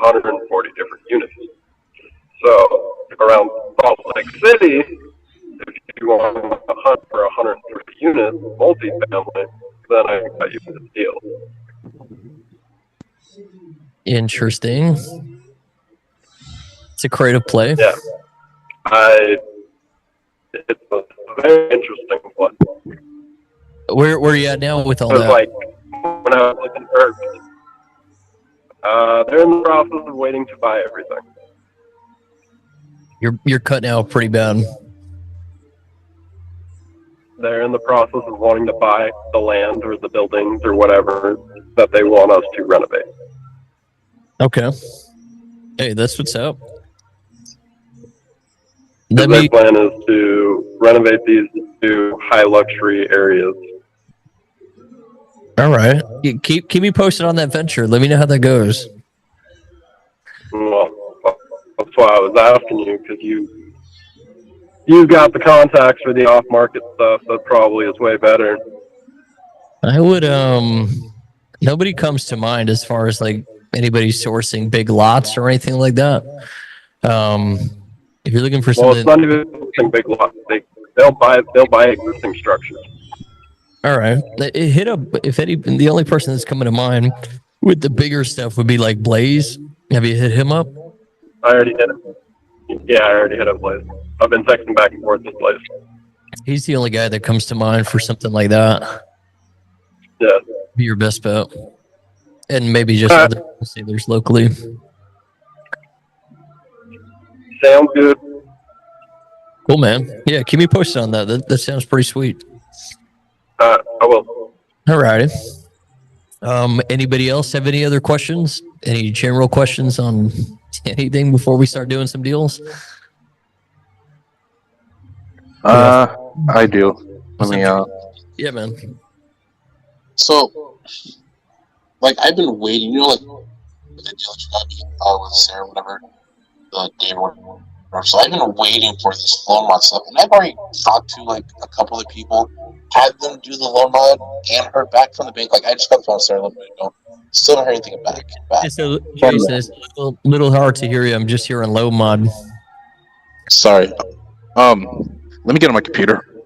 140 different units. So around Salt Lake City, if you want to hunt for 130 units, multifamily, then I got you this deal. Interesting. It's a creative play. Yeah. It's a very interesting play. Where are you at now with all Because, that? like, when I was looking for, they're in the process of waiting to buy everything. You're cutting out pretty bad. They're in the process of wanting to buy the land or the buildings or whatever that they want us to renovate. Okay. Hey, that's what's up. Their plan is to renovate these to high luxury areas. All right. Keep me posted on that venture. Let me know how that goes. Well, that's why I was asking you, because you got the contacts for the off-market stuff that probably is way better. I would nobody comes to mind as far as like anybody sourcing big lots or anything like that. If you're looking for something, well, it's not even big lots. They'll buy existing structures. All right, hit up if any. The only person that's coming to mind with the bigger stuff would be like Blaze. Have you hit him up? I already hit him. Yeah, I already hit up Blaze. I've been texting back and forth with Blaze. He's the only guy that comes to mind for something like that. Yeah. Be your best bet. And maybe just other sailors locally. Sounds good. Cool, man. Yeah, keep me posted on that. That sounds pretty sweet. I will. All righty. Anybody else have any other questions? Any general questions on anything before we start doing some deals? I do. Let me Yeah, man. So, like, I've been waiting, you know, like, the deal that you got me with Sarah, whatever, the day or so I've been waiting for this loan mod stuff, and I've already talked to, like, a couple of people, had them do the loan mod, and heard back from the bank. Like, I just got the phone with Sarah a little bit ago. Still don't hear anything back. So, Jason, it's a little hard to hear you. I'm just hearing low mod. Sorry. Let me get on my computer.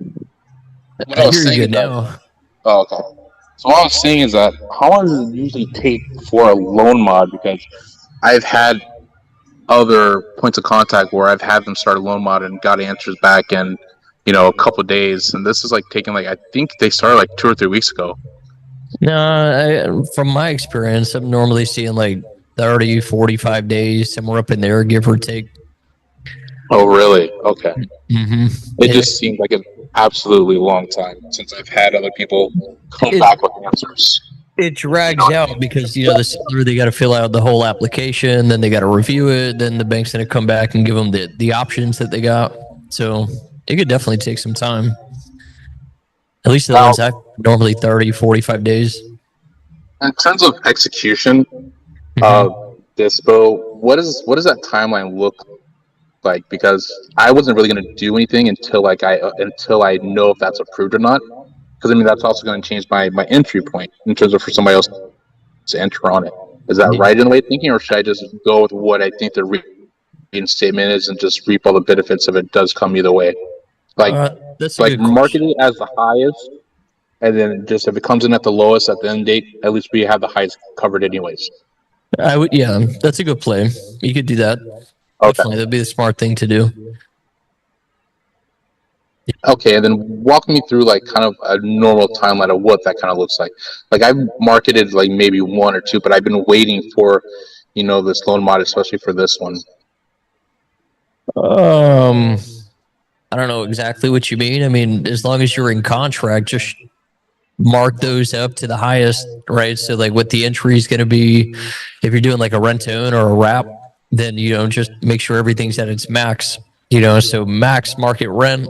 I hear you good now. Oh, okay. So what I was saying is that how long does it usually take for a loan mod? Because I've had other points of contact where I've had them start a loan mod and got answers back in, a couple of days. And this is like taking I think they started like 2 or 3 weeks ago. No, from my experience, I'm normally seeing like 30, 45 days, somewhere up in there, give or take. Oh, really? Okay. Mm-hmm. It just seemed like an absolutely long time since I've had other people come back with answers. It drags out because, the seller, they got to fill out the whole application, then they got to review it, then the bank's going to come back and give them the options that they got. So it could definitely take some time. At least the ones I normally 30, 45 days. In terms of execution of Dispo, what does that timeline look like? Because I wasn't really going to do anything until I know if that's approved or not. Because that's also going to change my entry point in terms of for somebody else to enter on it. Is that right in the way of thinking, or should I just go with what I think the reinstatement is and just reap all the benefits if it does come either way? That's a good market it as the highest, and then just if it comes in at the lowest at the end date, at least we have the highest covered anyways. Yeah, that's a good play. You could do that. Okay. Definitely, that'd be the smart thing to do. Okay, and then walk me through kind of a normal timeline of what that kind of looks like. I've marketed maybe 1 or 2, but I've been waiting for, this loan mod, especially for this one. I don't know exactly what you mean. I mean, as long as you're in contract, just mark those up to the highest, right? So what the entry is going to be, if you're doing a rent to own or a wrap, then, just make sure everything's at its max, so max market rent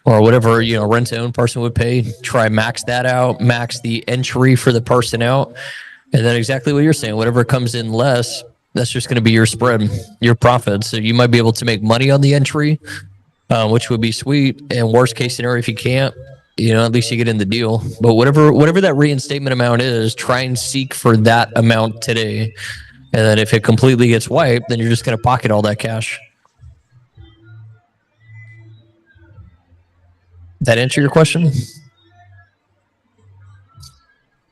or whatever, rent to own person would pay, try max that out, max the entry for the person out. And then exactly what you're saying, whatever comes in less, that's just going to be your spread, your profit. So you might be able to make money on the entry, which would be sweet. And worst case scenario, if you can't, at least you get in the deal. But whatever that reinstatement amount is, try and seek for that amount today. And then if it completely gets wiped, then you're just going to pocket all that cash. That answer your question?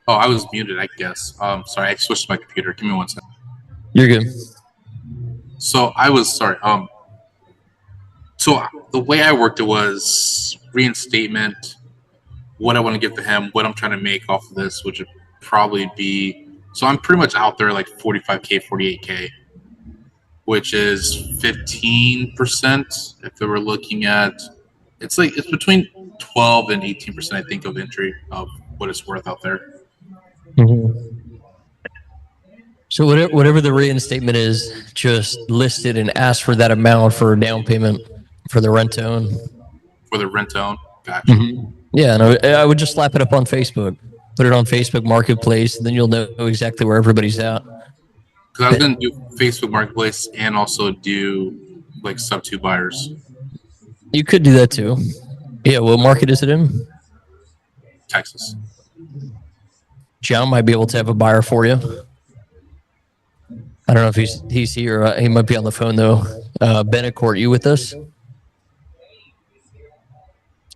Oh, I was muted, I guess. Sorry, I switched my computer. Give me 1 second. You're good. So I was sorry. So the way I worked it was reinstatement, what I want to give to him, what I'm trying to make off of this, which would probably be. So I'm pretty much out there like 45K, 48K, which is 15%. If they were looking at, it's between 12 and 18%, I think, of entry of what it's worth out there. Mm-hmm. So whatever the reinstatement is, just list it and ask for that amount for a down payment for the rent to own. For the rent to own, gotcha. Mm-hmm. Yeah, and I would just slap it up on Facebook, put it on Facebook Marketplace, and then you'll know exactly where everybody's at. Because I was going to do Facebook Marketplace and also do like sub-2 buyers. You could do that too. Yeah, what market is it in? Texas. John might be able to have a buyer for you. I don't know if he's here. He might be on the phone though. Benecourt, you with us?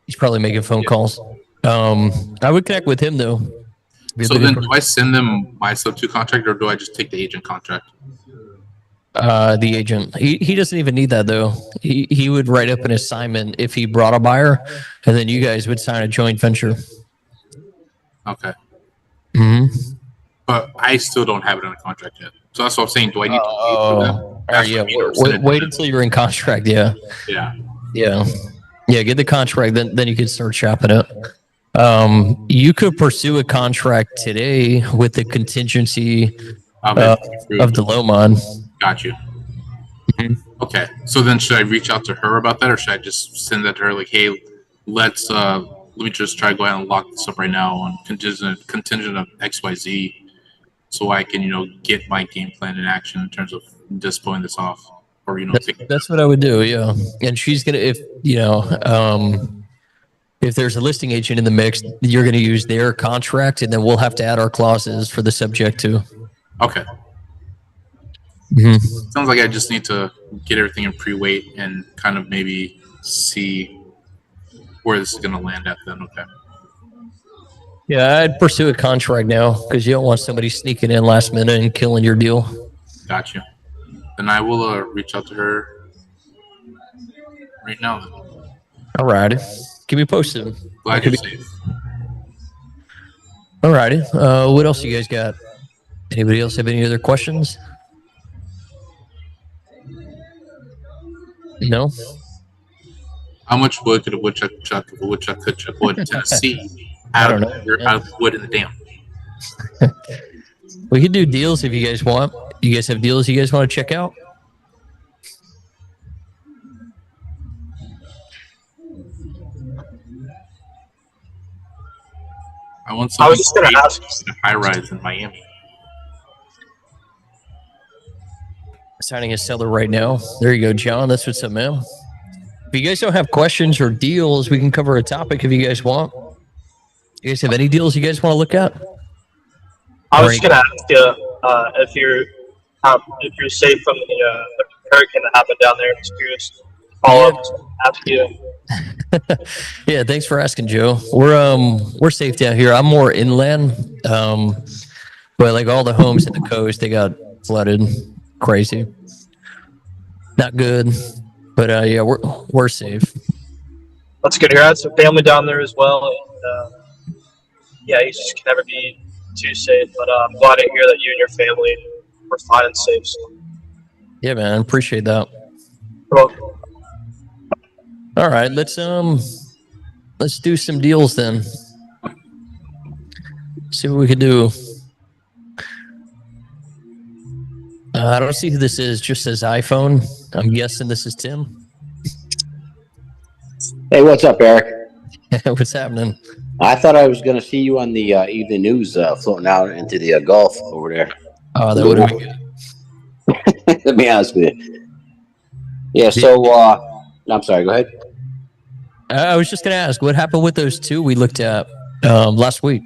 He's probably making phone calls. I would connect with him though. So then, do I send them my sub-2 contract, or do I just take the agent contract? The agent. He doesn't even need that though. He would write up an assignment if he brought a buyer, and then you guys would sign a joint venture. Okay. Mm-hmm. But I still don't have it on a contract yet. So that's what I'm saying. Do I need to wait for them? Yeah. Wait until you're in contract. Yeah. Yeah. Yeah. Yeah. Get the contract, then you can start shopping it. You could pursue a contract today with the contingency of the low mod. Got you. Mm-hmm. Okay. So then, should I reach out to her about that, or should I just send that to her? Like, hey, let me just try to go ahead and lock this up right now on contingent of XYZ, so I can get my game plan in action in terms of just pulling this off, or That's what I would do. Yeah, and she's gonna if there's a listing agent in the mix, you're gonna use their contract, and then we'll have to add our clauses for the subject to. Okay. Mm-hmm. Sounds like I just need to get everything in pre-weight and kind of maybe see where this is going to land at then. Okay. Yeah, I'd pursue a contract now because you don't want somebody sneaking in last minute and killing your deal. Got you. Then I will reach out to her right now. Then. All righty. Keep me posted. Glad you're safe. All righty. What else you guys got? Anybody else have any other questions? No? How much wood could a woodchuck chuck if a woodchuck could chuck wood in Tennessee out of the wood in the dam? We could do deals if you guys want. You guys have deals you guys want to check out? I was just going to ask. A high rise in Miami. Signing a seller right now. There you go, John. That's what's up, man. If you guys don't have questions or deals, we can cover a topic if you guys want. You guys have any deals you guys want to look at? I was just going to ask you if you're safe from the hurricane that happened down there. Just curious. Follow up. Ask you. Yeah, thanks for asking, Joe. We're safe down here. I'm more inland, but like all the homes at the coast, they got flooded. Crazy. Not good, but yeah, we're safe. That's good to hear. I had some family down there as well, and yeah, you just can never be too safe. But I'm glad to hear that you and your family were fine and safe. So. Yeah, man, I appreciate that. You're welcome. All right, let's do some deals then. See what we can do. I don't see who this is. Just says iPhone. I'm guessing this is Tim. Hey, what's up, Eric? What's happening? I thought I was going to see you on the evening news floating out into the Gulf over there. Oh, that would have been good. Let me ask you. Yeah, so, I'm sorry, go ahead. I was just going to ask, what happened with those two we looked at last week?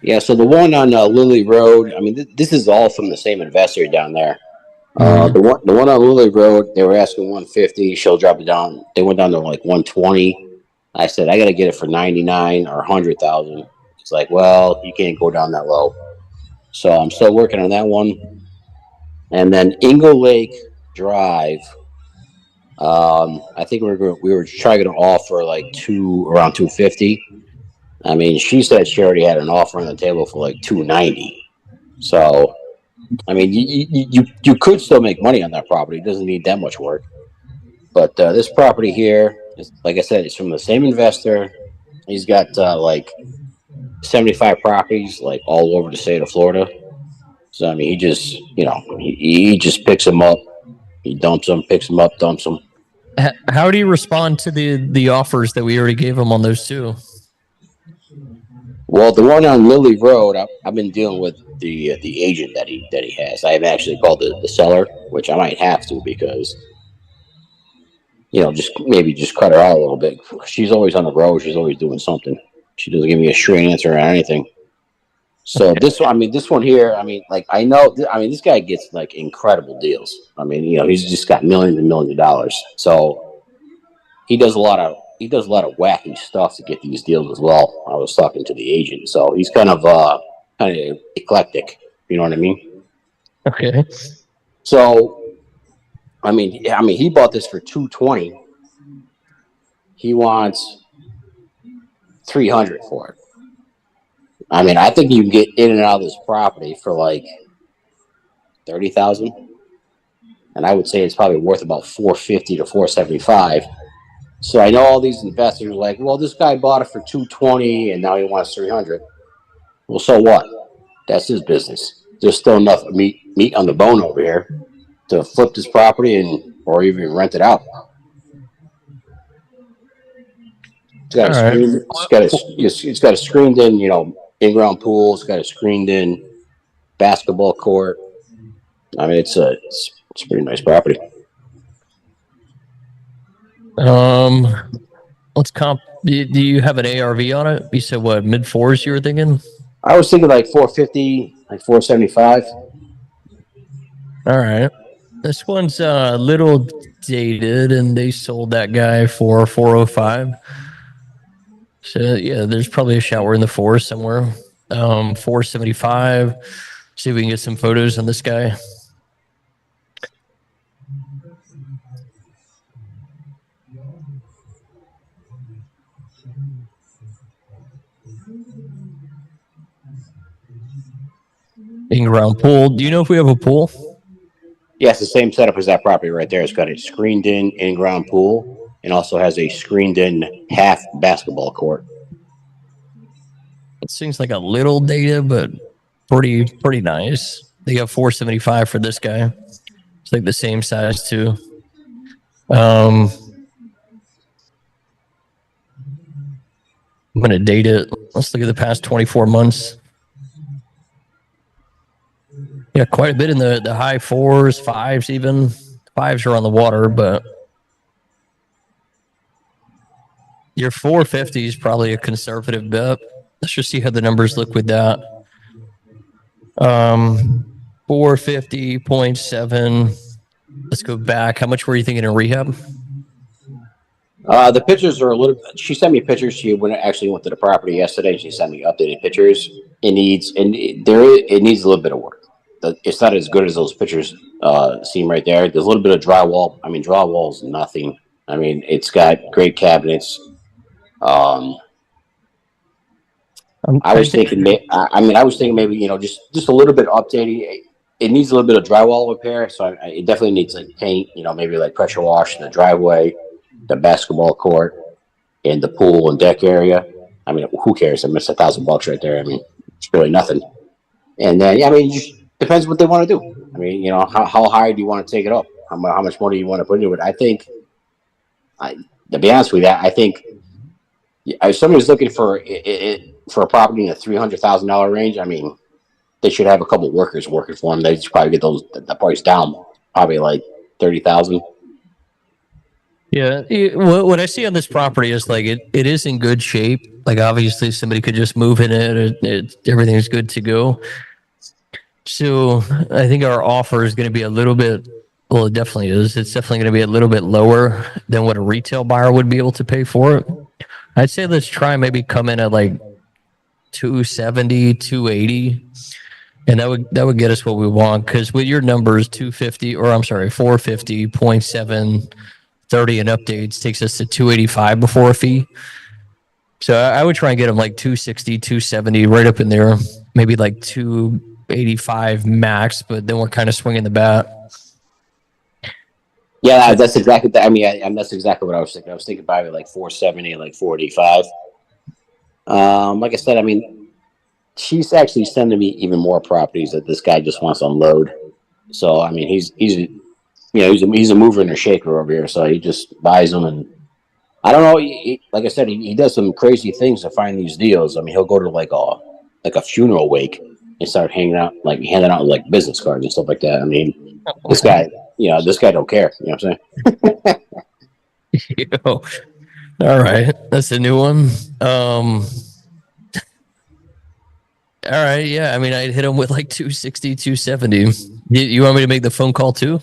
Yeah, so the one on Lily Road, I mean, this is all from the same investor down there. Mhm. The one on Lily Road, they were asking 150. She'll drop it down. They went down to like 120. I said I got to get it for 99 or 100,000. It's like, well, you can't go down that low. So I'm still working on that one. And then Ingle Lake Drive. I think we were trying to offer like around 250. I mean, she said she already had an offer on the table for like 290. So, I mean, you could still make money on that property. It doesn't need that much work. But this property here, is, like I said, it's from the same investor. He's got like 75 properties, like all over the state of Florida. So I mean, he just he just picks them up, he dumps them, picks them up, dumps them. How do you respond to the offers that we already gave him on those two? Well, the one on Lily Road, I've been dealing with the agent that he has. I have actually called the seller, which I might have to because just maybe just cut her out a little bit. She's always on the road. She's always doing something. She doesn't give me a straight answer on anything. So this one here, I mean, like I know, this guy gets like incredible deals. I mean, he's just got millions and millions of dollars. So he does a lot of wacky stuff to get these deals as well. I was talking to the agent, so he's kind of eclectic. You know what I mean? Okay. So, I mean, he bought this for 220. He wants 300 for it. I mean, I think you can get in and out of this property for like 30,000, and I would say it's probably worth about 450 to 475. So I know all these investors are like, well, this guy bought it for 220 and now he wants 300. Well, so what? That's his business. There's still enough meat on the bone over here to flip this property or even rent it out. It's got it's got a screened in, in-ground pool. It's got a screened in basketball court. I mean, it's a pretty nice property. Let's comp. Do you have an ARV on it? You said what, mid fours? You were thinking? I was thinking like 450, like 475. All right. This one's a little dated, and they sold that guy for 405. So yeah, there's probably a shower in the fours somewhere. 475. See if we can get some photos on this guy. In-ground pool. Do you know if we have a pool? Yeah, it's the same setup as that property right there. It's got a screened in-ground pool and also has a screened in half basketball court. It seems like a little dated, but pretty nice. They got 475 for this guy. It's like the same size too. I'm gonna date it. Let's look at the past 24 months. Yeah, quite a bit in the high fours, fives even. Fives are on the water, but your 450 is probably a conservative bet. Let's just see how the numbers look with that. 450.7. Let's go back. How much were you thinking in rehab? The pictures are a little. She sent me pictures. She actually went to the property yesterday. She sent me updated pictures. It needs a little bit of work. It's not as good as those pictures seem right there. There's a little bit of drywall. I mean, drywall is nothing. I mean, it's got great cabinets. I was thinking maybe just a little bit updating. It needs a little bit of drywall repair, so it definitely needs like paint. Maybe like pressure wash in the driveway, the basketball court, and the pool and deck area. I mean, who cares? I missed $1,000 right there. I mean, it's really nothing. And then just depends what they want to do. I mean, how high do you want to take it up? How much money you want to put into it? I think, to be honest with you, I think if somebody's looking for a property in the $300,000 range, I mean, they should have a couple workers working for them. They should probably get the price down, probably like 30,000. Yeah, Yeah, what I see on this property is like it is in good shape. Like obviously somebody could just move in it. Everything's good to go. So I think our offer is going to be a little bit. Well, it definitely is. It's definitely going to be a little bit lower than what a retail buyer would be able to pay for it. I'd say let's try maybe come in at like 270, 280. And that would get us what we want, because with your numbers 250, or I'm sorry, 450, 0.7, 30 and updates takes us to 285 before a fee. So I would try and get them like 260, 270, right up in there, maybe like 285 max, but then we're kind of swinging the bat. Yeah, that's exactly. That's exactly what I was thinking. I was thinking probably like 470, like 485. Like I said, I mean, she's actually sending me even more properties that this guy just wants to unload. So I mean, he's a mover and a shaker over here. So he just buys them, and I don't know. Like I said, he does some crazy things to find these deals. I mean, he'll go to like a funeral wake and start handing out like business cards and stuff like that. I mean, this guy don't care. You know what I'm saying? Yo. All right, that's a new one. All right, yeah. I mean, I'd hit him with like 260, 270. You want me to make the phone call too?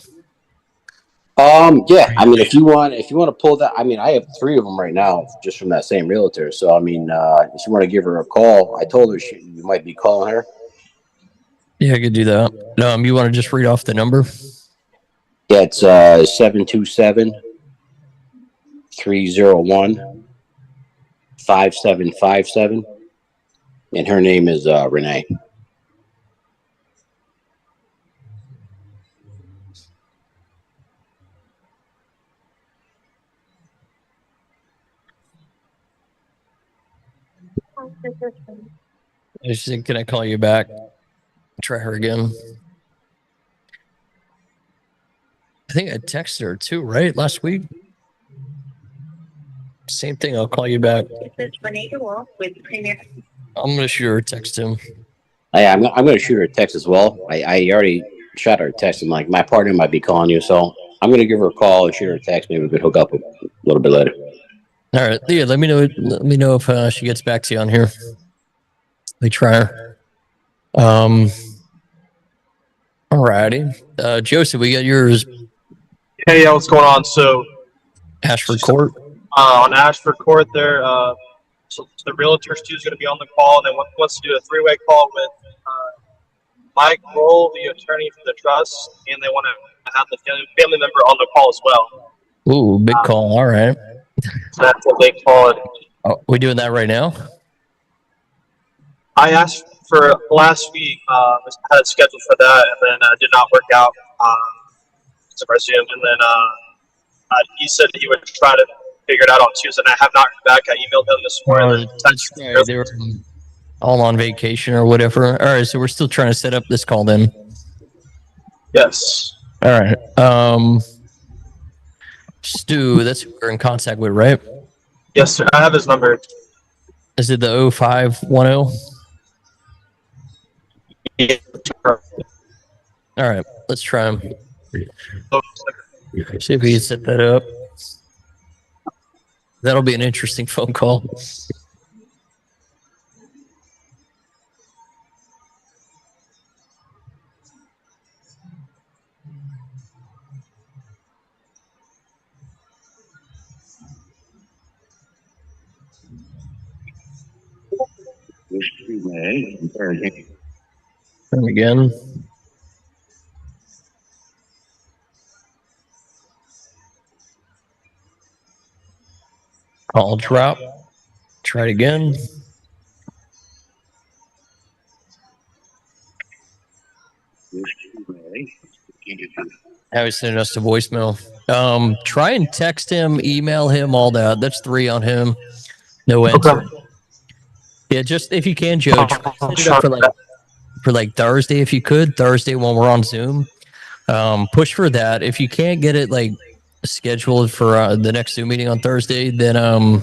Yeah. I mean, if you want to pull that, I mean, I have 3 of them right now just from that same realtor. So I mean, if you want to give her a call, I told her you might be calling her. Yeah, I could do that. You want to just read off the number? Yeah, it's 727-301-5757, and her name is Renee. She said, "Can I call you back?" Try her again. I think I texted her too, right? Last week. Same thing. I'll call you back. This is Renee DeWolf with Premier. I'm gonna shoot her a text him. Yeah, I'm gonna shoot her a text as well. I already shot her a text. I'm like, my partner might be calling you, so I'm gonna give her a call and shoot her a text. Maybe we could hook up a little bit later. All right, yeah. Let me know. Let me know if she gets back to you on here. Let me try her. Alrighty. Joseph, we got yours. Hey, yeah, what's going on? So, Ashford Court. On Ashford Court there, so the realtors too is going to be on the call, and then wants to do a 3-way call with Mike Roll, the attorney for the trust, and they want to have the family member on the call as well. Ooh, big call. All right. So that's what they call it. Oh, we doing that right now? I asked for last week, had it scheduled for that, and then did not work out. So I assumed, and then he said he would try to figure it out on Tuesday, and I have not heard back. I emailed him this morning. They were all on vacation or whatever. All right, so we're still trying to set up this call then. Yes. All right. Stu, that's who we're in contact with, right? Yes, sir. I have his number. Is it the 0510? Yeah. All right, let's try him. See if we can set that up. That'll be an interesting phone call. Try him again. Call drop. Try it again. Now he's sending us to voicemail. Try and text him, email him, all that. That's 3 on him. No answer. Okay. Yeah, just if you can, Joe, try to set it up for like Thursday if you could. Thursday when we're on Zoom. Push for that. If you can't get it like scheduled for the next Zoom meeting on Thursday, then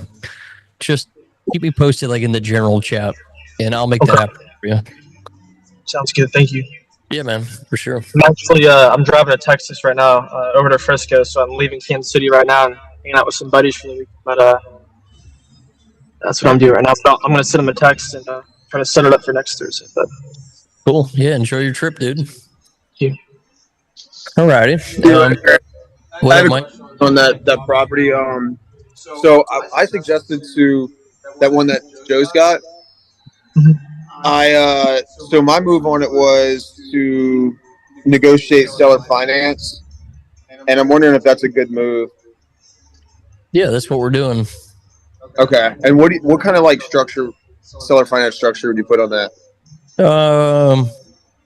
just keep me posted like in the general chat, and I'll make that happen for you. Sounds good. Thank you. Yeah, man, for sure. I'm actually I'm driving to Texas right now, over to Frisco, so I'm leaving Kansas City right now. And hanging out with some buddies for the week. But that's what I'm doing right now. So I'm gonna send them a text and try to set it up for next Thursday. But Cool. Yeah, enjoy your trip, dude. thank you. Alrighty. What up, Mike? On that property. So I suggested to that one that Joe's got. So my move on it was to negotiate seller finance, and I'm wondering if that's a good move. Yeah, that's what we're doing. Okay, and what kind of like structure, seller finance structure, would you put on that?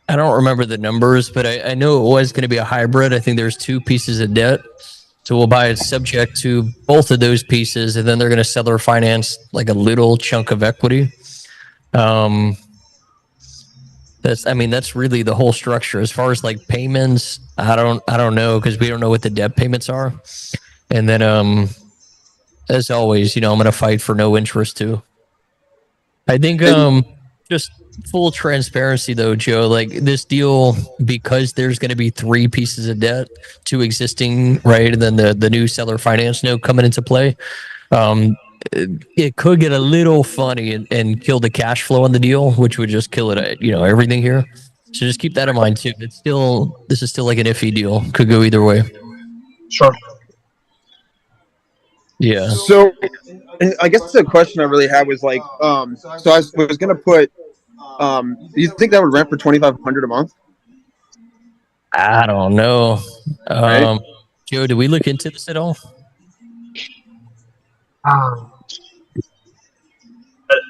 I don't remember the numbers, but I know it was going to be a hybrid. I think there's 2 pieces of debt. So we'll buy it subject to both of those pieces, and then they're going to seller finance like a little chunk of equity. That's really the whole structure. As far as like payments, I don't know, because we don't know what the debt payments are. And then, as always, I'm going to fight for no interest too. I think, just full transparency though, Joe, like this deal, because there's going to be 3 pieces of debt, 2 existing, right? And then the new seller finance note coming into play. It could get a little funny and kill the cash flow on the deal, which would just kill it, everything here. So just keep that in mind too. This is still like an iffy deal. Could go either way. Sure. Yeah. So, and I guess the question I really had was like, so I was gonna put, do you think that would rent for $2,500 a month? I don't know. Right. Joe, did we look into this at all?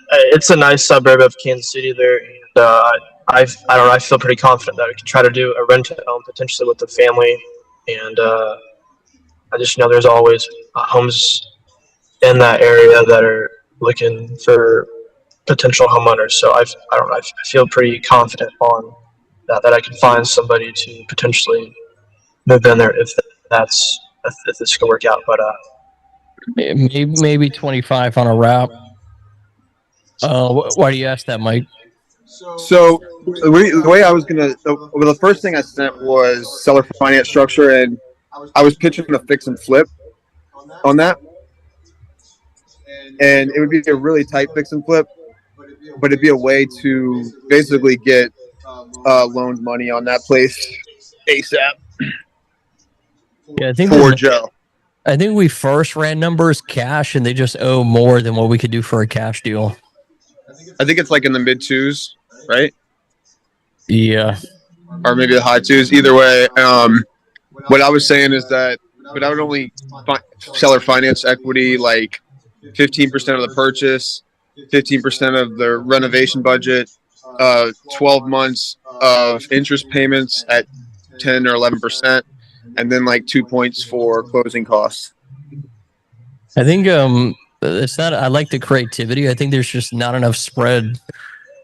It's a nice suburb of Kansas City there, and I don't know. I feel pretty confident that we could try to do a rent to own potentially with the family, and I just know there's always homes in that area that are looking for potential homeowners. So I don't know. I feel pretty confident on that I can find somebody to potentially move in there if this could work out. But maybe 25 on a wrap. Why do you ask that, Mike? So the way I was the first thing I sent was seller finance structure, and I was pitching a fix and flip on that, and it would be a really tight fix and flip, but it'd be a way to basically get loaned money on that place ASAP. Yeah, I think for Joe. I think we first ran numbers cash, and they just owe more than what we could do for a cash deal. I think it's like in the mid 2s, right? Yeah. Or maybe the high 2s. Either way, what I was saying is that, but I would only seller finance equity like 15% of the purchase, 15% of the renovation budget, 12 months of interest payments at 10 or 11%, and then like 2 points for closing costs. I think it's not. I like the creativity. I think there's just not enough spread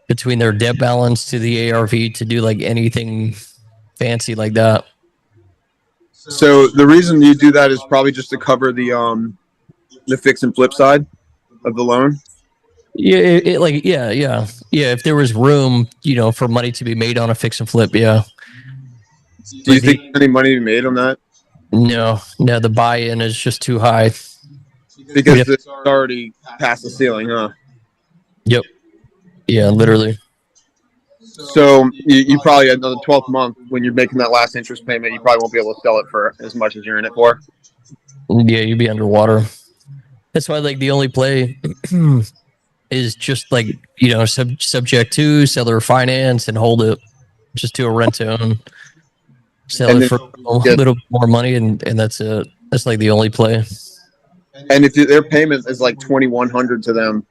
between their debt balance to the ARV to do like anything fancy like that. So the reason you do that is probably just to cover the fix and flip side of the loan. Yeah, yeah. If there was room, for money to be made on a fix and flip, yeah. Do you think any money to be made on that? No, the buy-in is just too high. Because it's already past the ceiling, huh? Yep. Yeah, literally. So you probably on the 12th month when you're making that last interest payment, you probably won't be able to sell it for as much as you're in it for. Yeah, you'd be underwater. That's why like the only play is just like subject to seller finance and hold it, just do a rent to own, sell it for a little more money, and that's it. That's like the only play. And if their payment is like $2,100 to them,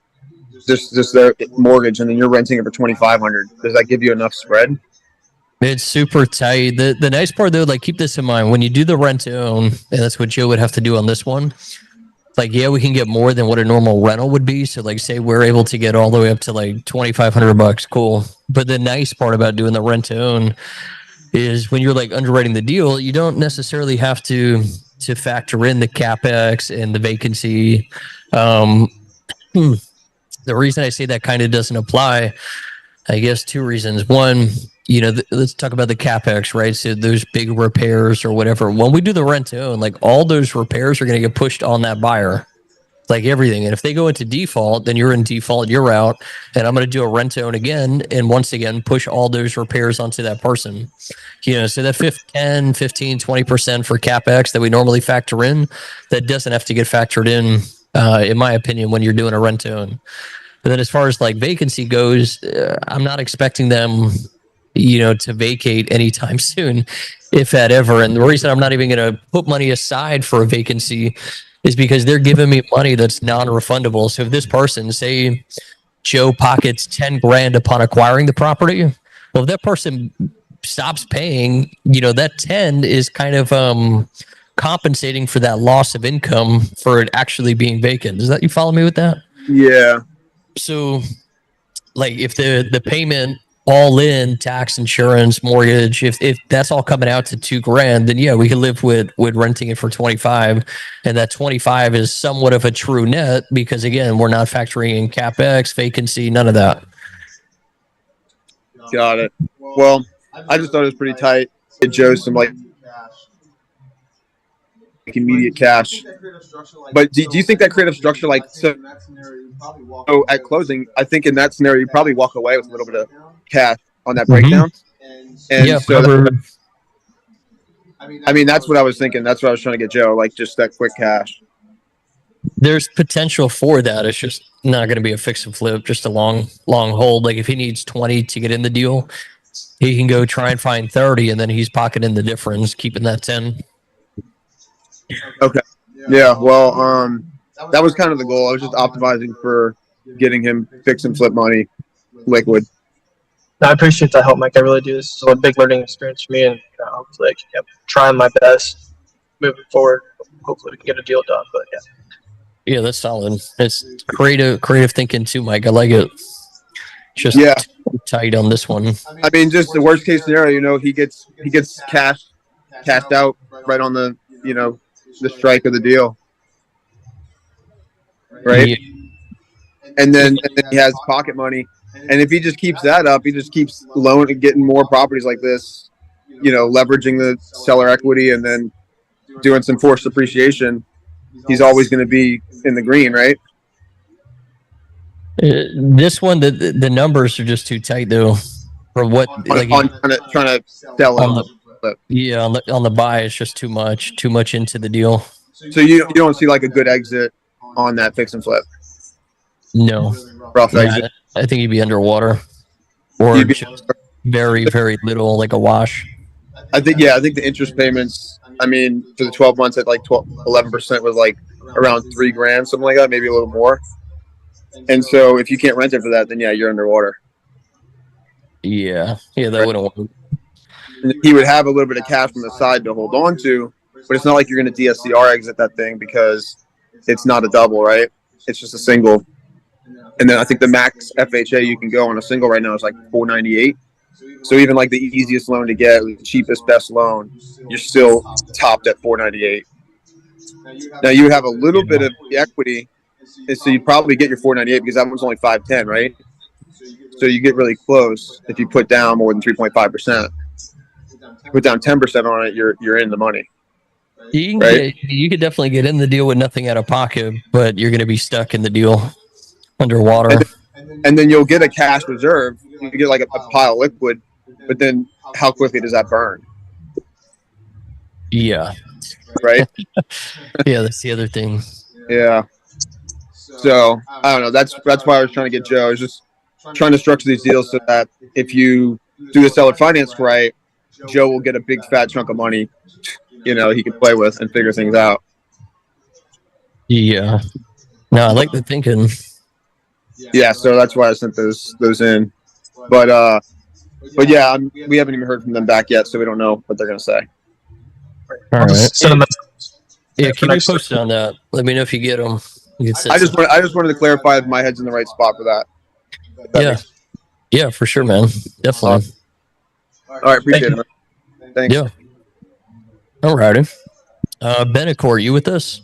just their mortgage, and then you're renting it for $2,500, does that give you enough spread? It's super tight. The nice part though, like keep this in mind when you do the rent to own, and that's what Joe would have to do on this one. Like, yeah, we can get more than what a normal rental would be. So, like, say we're able to get all the way up to like $2,500, cool. But the nice part about doing the rent to own is when you're like underwriting the deal, you don't necessarily have to factor in the capex and the vacancy. The reason I say that kind of doesn't apply, I guess, 2 reasons. One, let's talk about the capex, right? So those big repairs or whatever. When we do the rent to own, like all those repairs are going to get pushed on that buyer, like everything. And if they go into default, then you're in default, you're out. And I'm going to do a rent to own again, and once again push all those repairs onto that person. So that 10, 15, 20% for capex that we normally factor in, that doesn't have to get factored in my opinion, when you're doing a rent to own. But then as far as like vacancy goes, I'm not expecting them to vacate anytime soon, if that ever. And the reason I'm not even going to put money aside for a vacancy is because they're giving me money that's non-refundable. So if this person, say Joe pockets 10 grand upon acquiring the property, well, if that person stops paying, that 10 is kind of compensating for that loss of income for it actually being vacant. Does that, you follow me with that? Yeah. So like if the payment all in, tax, insurance, mortgage, if that's all coming out to 2 grand, then yeah, we can live with renting it for 25, and that 25 is somewhat of a true net, because again, we're not factoring in capex, vacancy, none of that. Got it. Well, I just thought it was pretty tight. It Joe some like immediate cash. But do you think that creative structure, like, so at closing, I think in that scenario you probably walk away with a little bit of cash on that breakdown. And Yeah, so whoever- I mean, that's what I was thinking. That's what I was trying to get Joe, like just that quick cash. there's potential for that. It's just not going to be a fix and flip, just a long hold. Like if he needs 20 to get in the deal, he can go try and find 30, and then he's pocketing the difference, keeping that 10. Yeah, well, that was kind of the goal. I was just optimizing for getting him fix and flip money liquid. No, I appreciate that help, Mike. I really do. This is a big learning experience for me, and hopefully I can try my best moving forward. Hopefully we can get a deal done. But Yeah, that's solid. It's creative thinking too, Mike. I like it. Just Yeah. tight on this one. I mean, just the worst case scenario, he gets cashed out right on the the strike of the deal, right? Yeah. And then he has pocket money, and if he just keeps that up, he just keeps loaning, getting more properties like this, leveraging the seller equity, and then doing some forced appreciation. He's always going to be in the green, right? This one, the numbers are just too tight though. For what, like, On trying to sell on it. on the buy, it's just too much into the deal. So you don't see like a good exit on that fix and flip, No, rough Yeah, exit. I think you'd be underwater, or You'd be- just very little, like a wash. I think the interest payments, I mean, for the 12 months at like 11% was like around 3 grand, something like that, maybe a little more. And so if you can't rent it for that, then yeah, you're underwater. Yeah, that wouldn't work. And he would have a little bit of cash from the side to hold on to, but it's not like you're going to DSCR exit that thing because it's not a double, right? It's just a single. And then I think the max FHA you can go on a single right now is like 498. So even like the easiest loan to get, the cheapest, best loan, you're still topped at 498. Now you have a little bit of equity, and so you'd probably get your 498 because that one's only 510, right? So you get really close if you put down more than 3.5%. Put down 10% on it, you're in the money. You could definitely get in the deal with nothing out of pocket, but you're going to be stuck in the deal underwater. And then you'll get a cash reserve. You get like a pile of liquid, but then how quickly does that burn? Yeah, Right? yeah, that's the other thing. Yeah. So I don't know. That's why I was trying to get Joe. I was just trying to structure these deals so that if you do the seller finance right, Joe will get a big fat chunk of money, he can play with and figure things out. Yeah, no, I like the thinking. Yeah, so that's why I sent those in. But yeah, we haven't even heard from them back yet, so we don't know what they're gonna say. All I'll right. just send them. Yeah, for keep me next- posted on that. Let me know if you get them. I just wanted to clarify if my head's in the right spot for that. Yeah. Yeah, for sure, man. Definitely. All right, appreciate it. Man. Thanks. Yeah. All righty. Benicor, you with us?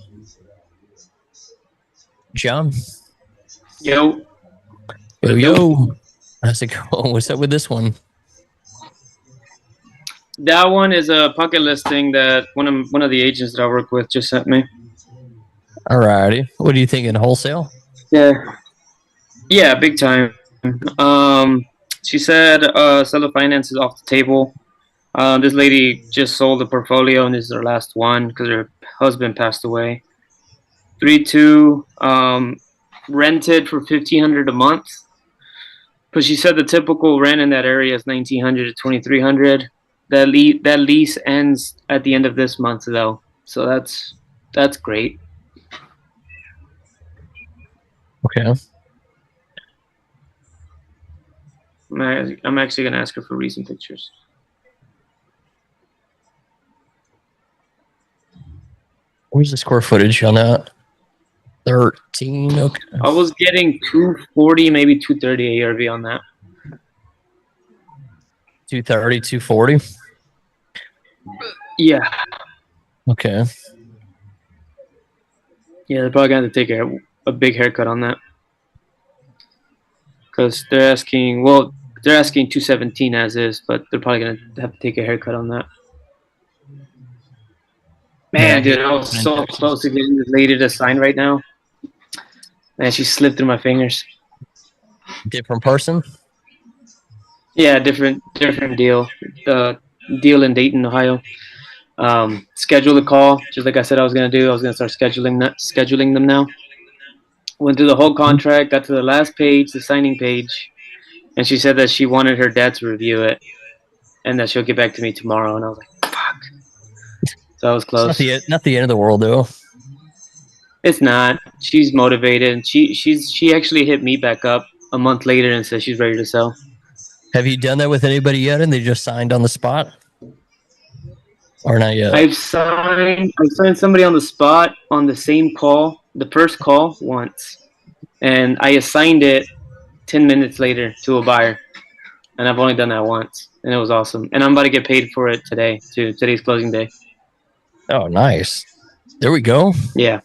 John? Yo, Yo. How's it going? What's up with this one? That one is a pocket listing that one of the agents that I work with just sent me. Alrighty. What are you thinking? Wholesale? Yeah. Yeah, big time. She said seller finance is off the table. This lady just sold the portfolio and this is her last one because her husband passed away. 3-2, rented for $1,500 a month. But she said the typical rent in that area is $1,900 to $2,300. That lease ends at the end of this month though, so that's great. Okay. I'm actually gonna ask her for recent pictures. Where's the square footage on that? 13. Okay. I was getting 240, maybe 230 ARV on that. 230, 240. Yeah. Okay. Yeah, they're probably gonna have to take a big haircut on that. Because they're asking 217 as is, but they're probably gonna have to take a haircut on that. Man, dude, I was so close to getting this lady to sign right now. Man, she slipped through my fingers. Different person? Yeah, different deal. The deal in Dayton, Ohio. Schedule the call, just like I said I was gonna do. I was gonna start scheduling them now. Went through the whole contract, got to the last page, the signing page, and she said that she wanted her dad to review it, and that she'll get back to me tomorrow. And I was like, "Fuck!" So I was close. It's not the end of the world, though. It's not. She's motivated, and she actually hit me back up a month later and said she's ready to sell. Have you done that with anybody yet, and they just signed on the spot? Or not yet? I've signed somebody on the spot on the same call, the first call once, and I assigned it 10 minutes later to a buyer, and I've only done that once, and it was awesome. And I'm about to get paid for it today, too. Today's closing day. Oh, nice. There we go. Yeah.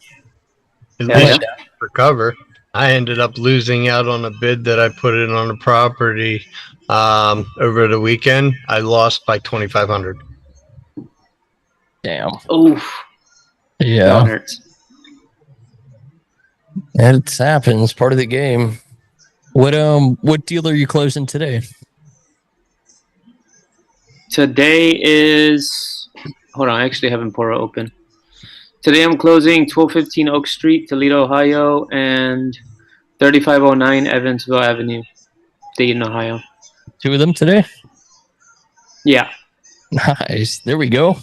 At least for cover. I ended up losing out on a bid that I put in on a property over the weekend. I lost by $2,500. Damn. Oof. Yeah. That hurts. It happens. Part of the game. What deal are you closing today? Today is. Hold on, I actually have Empora open. Today I'm closing 1215 Oak Street, Toledo, Ohio, and 3509 Evansville Avenue, Dayton, Ohio. 2 of them today? Yeah. Nice. There we go.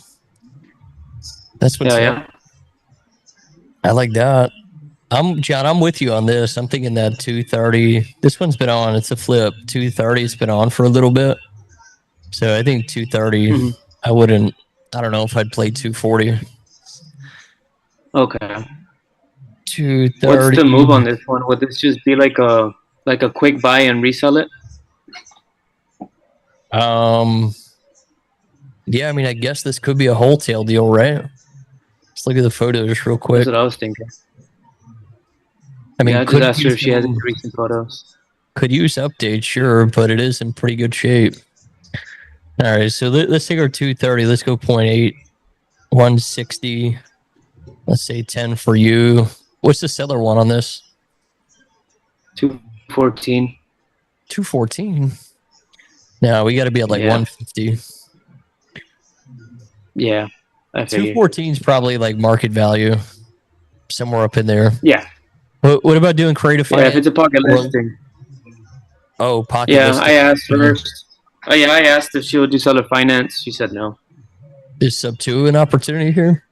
That's what's up. Yeah. I like that. John, I'm with you on this. I'm thinking that 230. This one's been on. It's a flip. 230 has been on for a little bit. So I think 230. I don't know if I'd play 240. Okay. 230. What's the move on this one? Would this just be like a quick buy and resell it? Yeah, I mean, I guess this could be a wholesale deal, right? Let's look at the photos real quick. That's what I was thinking. I mean, I just asked her if she has any recent photos. Could use updates, sure, but it is in pretty good shape. All right, so let's take our 230. Let's go 0.8, 160. Let's say 10 for you. What's the seller one on this? 214. 214. No, we got to be at like 150. Yeah, I figured. 214 is probably like market value, somewhere up in there. Yeah. What about doing creative finance? Yeah, if it's a pocket listing. Oh, pocket Yeah, listing. I asked first. Oh yeah, I asked if she would do seller finance. She said no. Is sub 2 an opportunity here?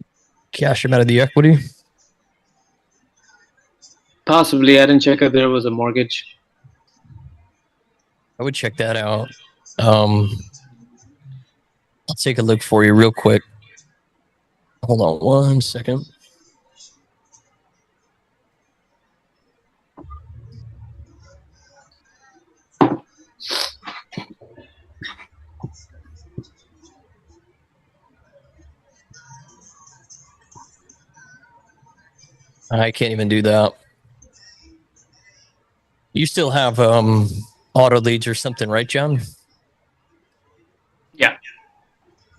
Cash him out of the equity? Possibly. I didn't check if there was a mortgage. I would check that out. I'll take a look for you real quick. Hold on 1 second. I can't even do that. You still have auto leads or something, right, John? Yeah.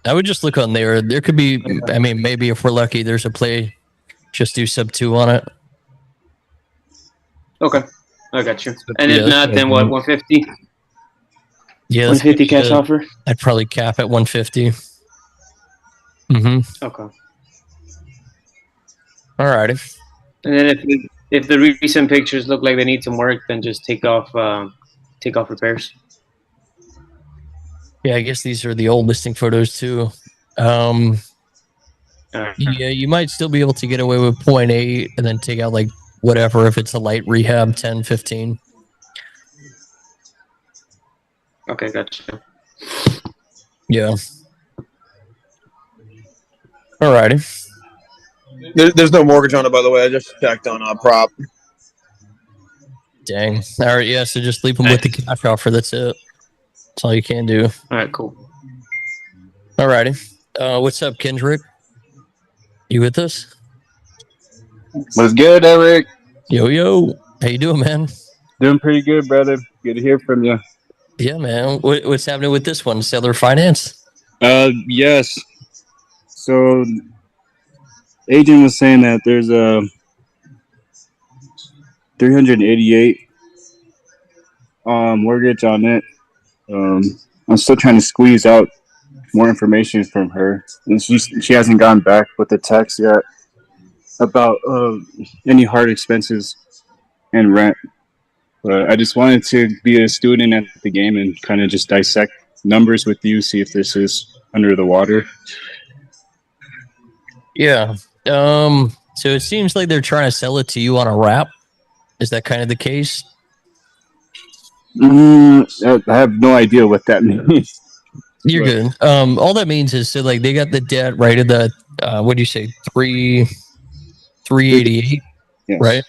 I would just look on there. There could be, I mean, maybe if we're lucky, there's a play. Just do sub 2 on it. Okay, I got you. And Yeah, if not, then what? 150. Yeah, that's 150 cash good. offer. I'd probably cap at 150. Mm-hmm. Okay. Alrighty. And then if the recent pictures look like they need some work, then just take off repairs. Yeah, I guess these are the old listing photos too. Yeah, you might still be able to get away with 0.8 and then take out like whatever if it's a light rehab 10, 15. Okay, gotcha. Yeah. Alrighty. There's no mortgage on it, by the way. I just checked on prop. Dang. All right. Yeah. So just leave them with the cash offer. That's it. That's all you can do. All right. Cool. Alrighty. What's up, Kendrick? You with us? What's good, Eric? Yo, yo. How you doing, man? Doing pretty good, brother. Good to hear from you. Yeah, man. What's happening with this one? Seller finance? Yes. So, agent was saying that there's a 388 mortgage on it. I'm still trying to squeeze out more information from her, and she hasn't gone back with the text yet about any hard expenses and rent. But I just wanted to be a student at the game and kind of just dissect numbers with you, see if this is under the water. Yeah. So it seems like they're trying to sell it to you on a wrap. Is that kind of the case? I have no idea what that means. You're good. All that means is so like they got the debt right at the what do you say 388, Yes. right?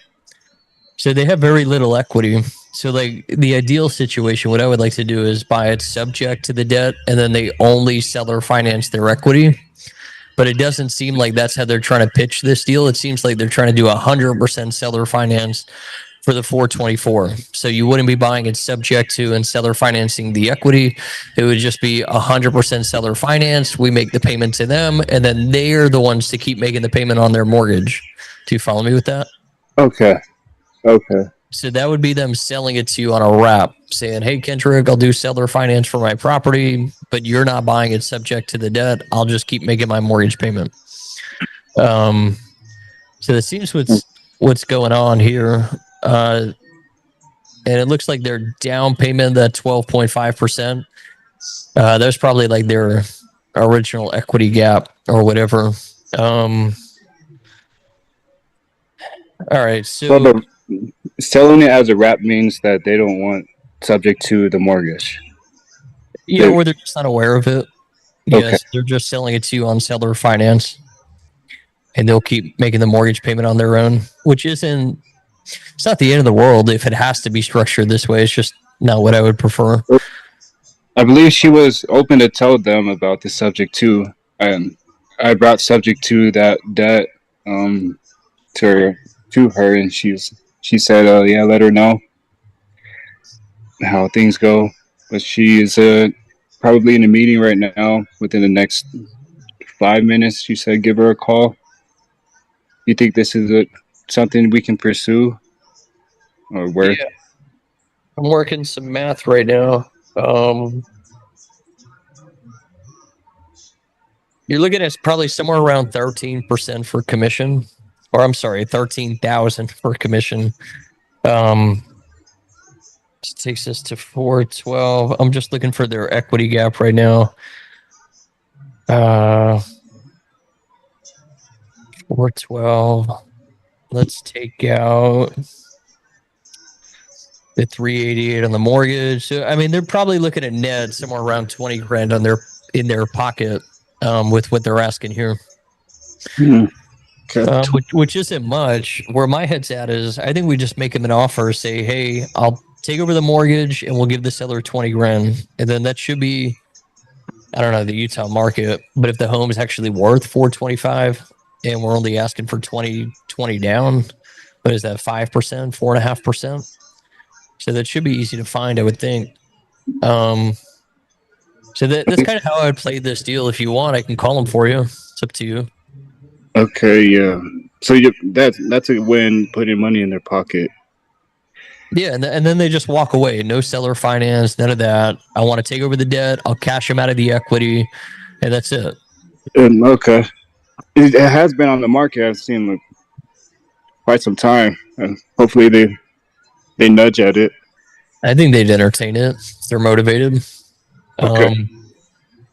So they have very little equity. So like the ideal situation, what I would like to do is buy it subject to the debt, and then they only seller finance their equity. But it doesn't seem like that's how they're trying to pitch this deal. It seems like they're trying to do 100% seller finance for the 424. So you wouldn't be buying it subject to and seller financing the equity. It would just be 100% seller finance. We make the payment to them, and then they're the ones to keep making the payment on their mortgage. Do you follow me with that? Okay. So that would be them selling it to you on a wrap, saying, hey, Kendrick, I'll do seller finance for my property, but you're not buying it subject to the debt. I'll just keep making my mortgage payment. So that seems what's going on here. And it looks like their down payment, that 12.5%, that's probably like their original equity gap or whatever. All right. So Well, but selling it as a wrap means that they don't want subject to the mortgage. yeah, or they're just not aware of it. Yes, they're just selling it to you on seller finance, and they'll keep making the mortgage payment on their own, which isn't. It's not the end of the world if it has to be structured this way. It's just not what I would prefer. I believe she was open to tell them about the subject to, and I brought subject to that debt to her, and she said, yeah, let her know how things go. But she is probably in a meeting right now. Within the next 5 minutes, she said, give her a call. You think this is something we can pursue, or where? Yeah. I'm working some math right now. You're looking at probably somewhere around 13% for commission, or I'm sorry, 13,000 for commission. This takes us to 412. I'm just looking for their equity gap right now. 412. Let's take out the 388 on the mortgage. So I mean, they're probably looking at net somewhere around 20 grand on in their pocket with what they're asking here. Okay. Which isn't much. Where my head's at is, I think we just make them an offer, say, hey, I'll take over the mortgage and we'll give the seller 20 grand. And then that should be, I don't know, the Utah market, but if the home is actually worth 425 and we're only asking for 20 down, what is that, 5%, 4.5%? So that should be easy to find, I would think. So that's kind of how I would play this deal. If you want, I can call them for you. It's up to you. Okay, yeah. So that's a win, putting money in their pocket. Yeah, and then they just walk away. No seller finance, none of that. I want to take over the debt. I'll cash them out of the equity, and that's it. Okay. It has been on the market. I've seen like quite some time, and hopefully they nudge at it. I think they'd entertain it. They're motivated. Okay.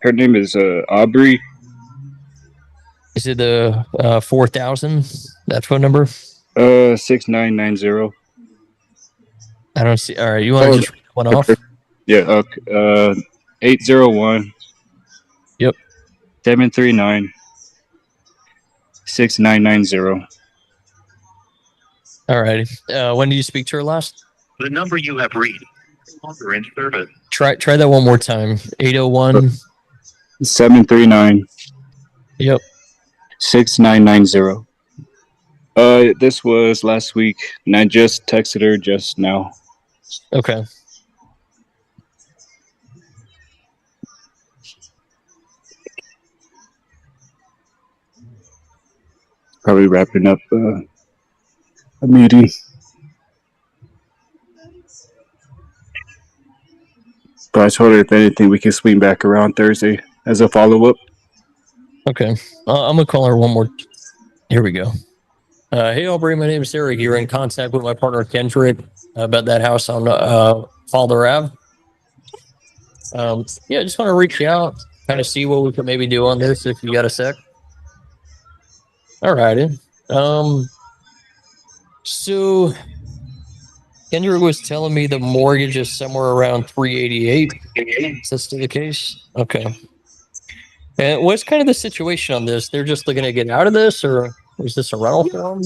Her name is Aubrey. Is it the 4,000? That phone number? 6990. I don't see. All right, you want to just read one off? Yeah. Okay. 801. Yep. 739. 6990. All right. When did you speak to her last? The number you have reached is no longer in service. Try that one more time. 801. 739. Yep. 6990. This was last week, and I just texted her just now. Okay. Probably wrapping up a meeting. But I told her if anything, we can swing back around Thursday as a follow-up. Okay. I'm going to call her one more. Here we go. Hey, Aubrey, my name is Eric. You're in contact with my partner, Kendrick, about that house on Falder Ave. Yeah, just want to reach out, kind of see what we could maybe do on this if you got a sec. All righty. So Kendrick was telling me the mortgage is somewhere around 388. Is that still the case? Okay. And what's kind of the situation on this? They're just looking to get out of this, or is this a rental for them?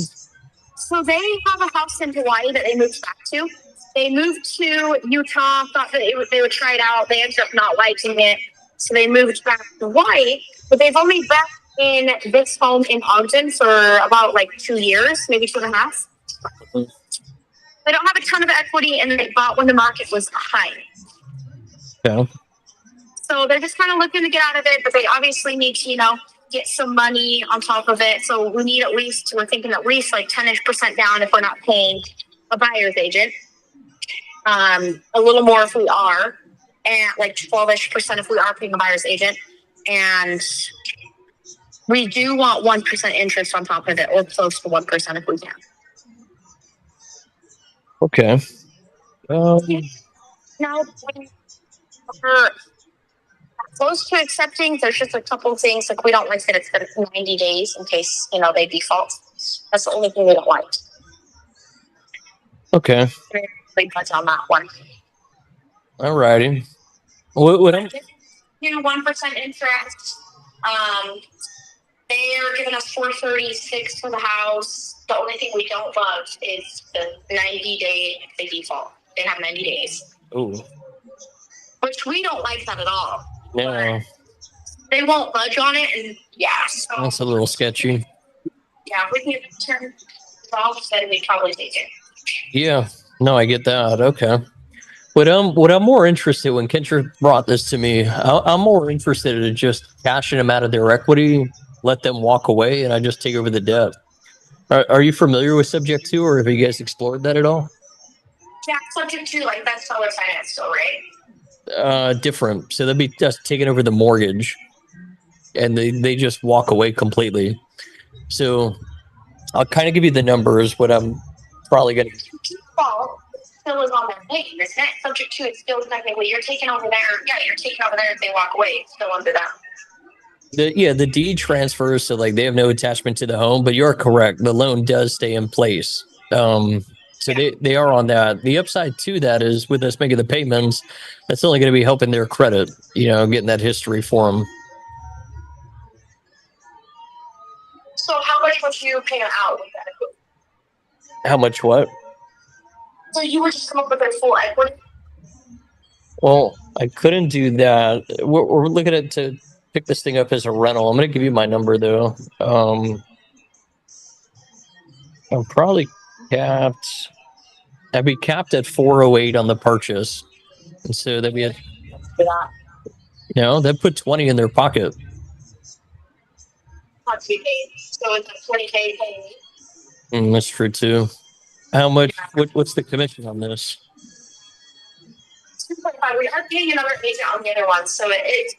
So they have a house in Hawaii that they moved back to. They moved to Utah, thought that they would try it out. They ended up not liking it. So they moved back to Hawaii. But they've only been in this home in Ogden for about like 2 years, maybe 2.5. They don't have a ton of equity, and they bought when the market was high. Yeah. So they're just kind of looking to get out of it, but they obviously need to, get some money on top of it. So we need we're thinking at least like 10% down if we're not paying a buyer's agent. A little more if we are, and like 12% if we are paying a buyer's agent. And we do want 1% interest on top of it, or close to 1% if we can. Okay. Now, when we're close to accepting, there's just a couple things like we don't like that it's 90 days in case they default. That's the only thing we don't like. Okay. We put on that one. All righty. What I'm 1% interest. They're giving us $436 for the house. The only thing we don't love is the 90-day they default. They have 90 days. Ooh. Which we don't like that at all. No. They won't budge on it, and so That's a little sketchy. yeah, we can turn off, then we probably take it. Yeah. No, I get that. Okay. What I'm more interested when Kendrick brought this to me, I'm more interested in just cashing them out of their equity, let them walk away, and I just take over the debt. Are you familiar with Subject 2, or have you guys explored that at all? Yeah, Subject 2, like that's seller finance still, right? Different. So they'll be just taking over the mortgage, and they just walk away completely. So I'll kind of give you the numbers. What I'm probably going to default still is on their name. It's not Subject 2. It's still technically you're taking over there. Yeah, you're taking over there. If they walk away, it's still under them. The deed transfers, so like they have no attachment to the home, but you're correct. The loan does stay in place. So they are on that. The upside to that is with us making the payments, that's only going to be helping their credit, getting that history for them. So how much was you paying out with that? How much what? So you were just come up with their full equity? Well, I couldn't do that. We're looking at to pick this thing up as a rental. I'm going to give you my number, though. I'm probably capped. I'd be capped at 408 on the purchase. And so that'd be No, they put 20 in their pocket. Not to be paid. So it's a 20K paying me. That's true too. How much? What's the commission on this? 2.5. We are paying another agent on the other one, so it's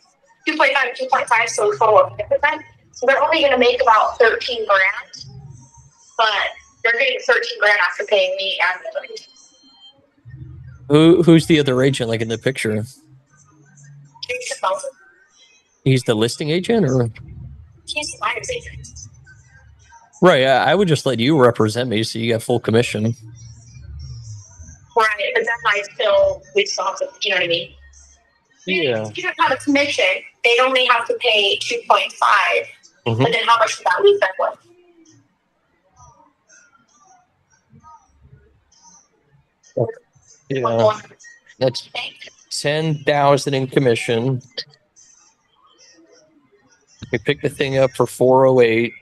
2.5 to 2.5, so a total of 50%. So they're only going to make about 13 grand, but they're getting 13 grand after paying me and the other agent. Who's the other agent like in the picture? Jason Nelson. He's the listing agent, or He's the buyer's agent. right? I would just let you represent me, so you get full commission. Right, but then we still have to, you know what I mean? Yeah. If you don't have a commission, they'd only have to pay 2.5. Mhm. But then how much would that leave them with? Yeah. That's 10,000 in commission. We pick the thing up for 408.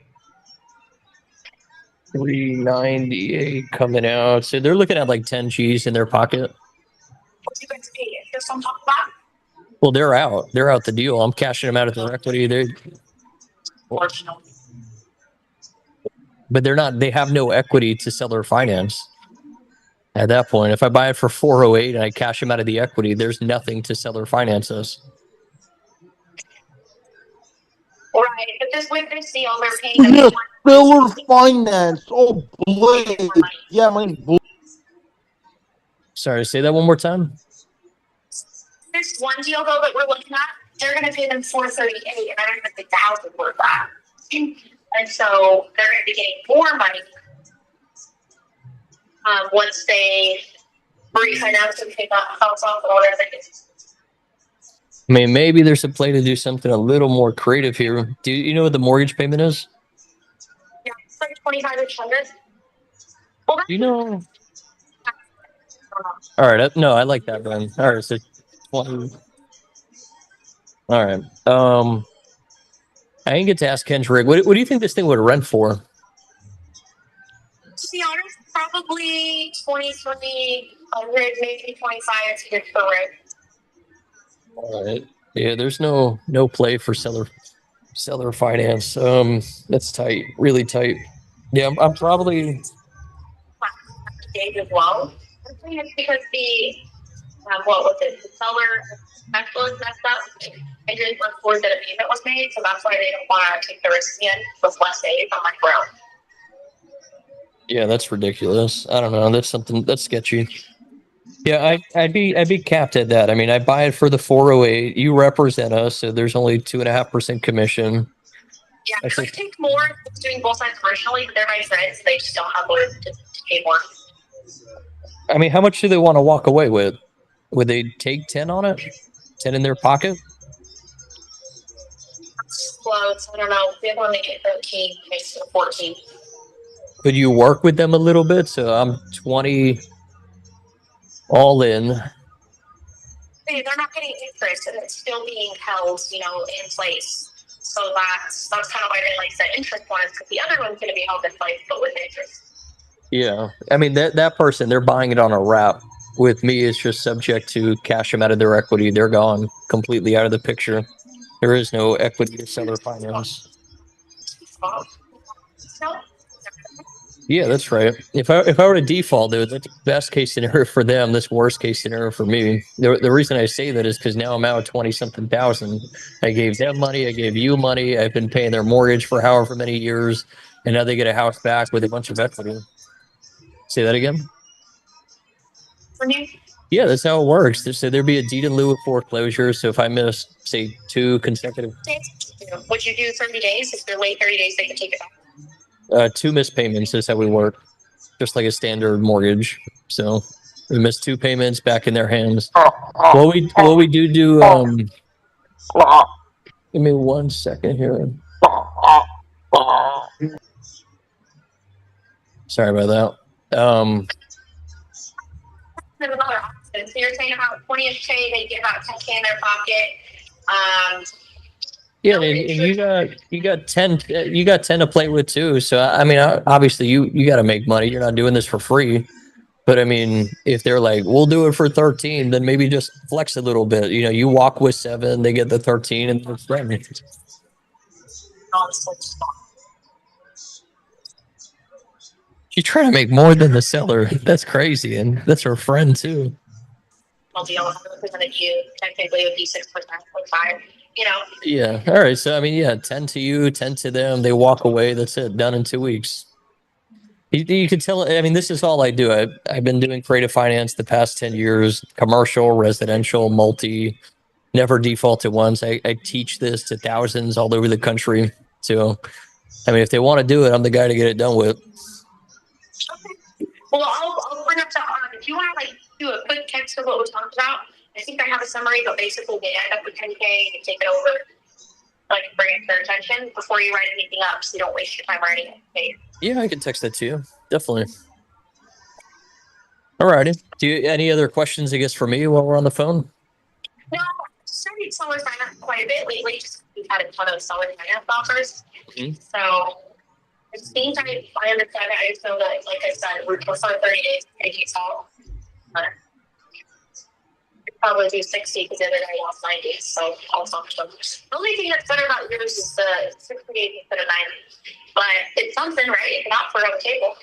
398 coming out. So they're looking at like 10 G's in their pocket. What do you guys pay interest on top of that? Well, they're out. They're out the deal. I'm cashing them out of their equity. But they're not. They have no equity to seller finance. At that point, if I buy it for 408 and I cash them out of the equity, there's nothing to seller finance us. Right, but this with this deal, they're paying. Yes, seller finance. Oh, Blade. Yeah, my name's Blade. Sorry, say that one more time. This one deal though that we're looking at, they're going to pay them 438, and I don't even think the house is worth that. And so they're going to be getting more money once they refinance and pay that house off and all that things. I mean, maybe there's a play to do something a little more creative here. Do you know what the mortgage payment is? Yeah, it's like 2,500. Well, Do you know? All right. No, I like that, Ben. All right. So 20. All right. I didn't get to ask Kendrick. What do you think this thing would rent for? to be honest, probably 2,300, maybe 25 to get for rent. All right. Yeah, there's no play for seller finance. That's tight, really tight. Yeah, I'm probably Days as well. I think it's because the what was it? The seller actually messed up. I didn't report that a payment was made, so that's why they don't want to take the risk again with less days on my ground. yeah, that's ridiculous. I don't know. That's something that's sketchy. Yeah, I'd be capped at that. I mean, I buy it for the 408. You represent us, so there's only 2.5% commission. Yeah, I could take more doing both sides originally, but they're my friends. They just don't have one to pay more. I mean, how much do they want to walk away with? Would they take 10 on it? 10 in their pocket? That's close. I don't know. The other one they get 13, makes it 14. Could you work with them a little bit? So I'm 20 all in. They're not getting interest, and it's still being held, in place. So that's kind of why they like the interest one, because the other one's going to be held in place, but with interest. Yeah. I mean, that person, they're buying it on a wrap. With me, it's just subject to cash them out of their equity. They're gone completely out of the picture. There is no equity to seller finance. Yeah, that's right. If I were to default, though, that's best case scenario for them. That's worst case scenario for me. The reason I say that is because now I'm out 20-something thousand. I gave them money. I gave you money. I've been paying their mortgage for however many years, and now they get a house back with a bunch of equity. Say that again. For me? Yeah, that's how it works. So there'd be a deed in lieu of foreclosure. So if I miss, say, 2 consecutive, Would you do 30 days? If they're late 30 days, they can take it back. 2 missed payments is how we work, just like a standard mortgage. So we miss 2 payments, back in their hands. What we do give me 1 second here. Sorry about that. There's another option. So you're saying about 20-ish K, they get about 10K in their pocket. Yeah, and you got 10 to play with too. So I mean, obviously you got to make money. You're not doing this for free. But I mean, if they're like, we'll do it for 13, then maybe just flex a little bit. You know, you walk with 7, they get the 13, and it's done. She's trying to make more than the seller. That's crazy, and that's her friend too. I'll deal with 100% of you. Technically, it would be 6%, 5. You know. Yeah. All right. So I mean, yeah, 10 to you, 10 to them. They walk away. That's it. Done in 2 weeks. You can tell. I mean, this is all I do. I've been doing creative finance the past 10 years. Commercial, residential, multi. Never defaulted once. I teach this to thousands all over the country. So, I mean, if they want to do it, I'm the guy to get it done with. Well, I'll bring up to if you want to like do a quick text of what we talked about. I think I have a summary, but basically they end up with 10K. You take it over, like bring it to their attention before you write anything up, so you don't waste your time writing it. Okay. Yeah, I can text that to you. Definitely. Alrighty. Do you any other questions, I guess, for me while we're on the phone? No, started seller finance quite a bit lately. Just we've had a ton of seller finance offers. Mhm. So it seems I understand it. I just know that, like I said, we're for 30 days to take it out. Probably do 60 because the other guy lost 90. So I'll talk to them. The only thing that's better about yours is the 60 days instead of 90. But it's something, right? It's not for on the table.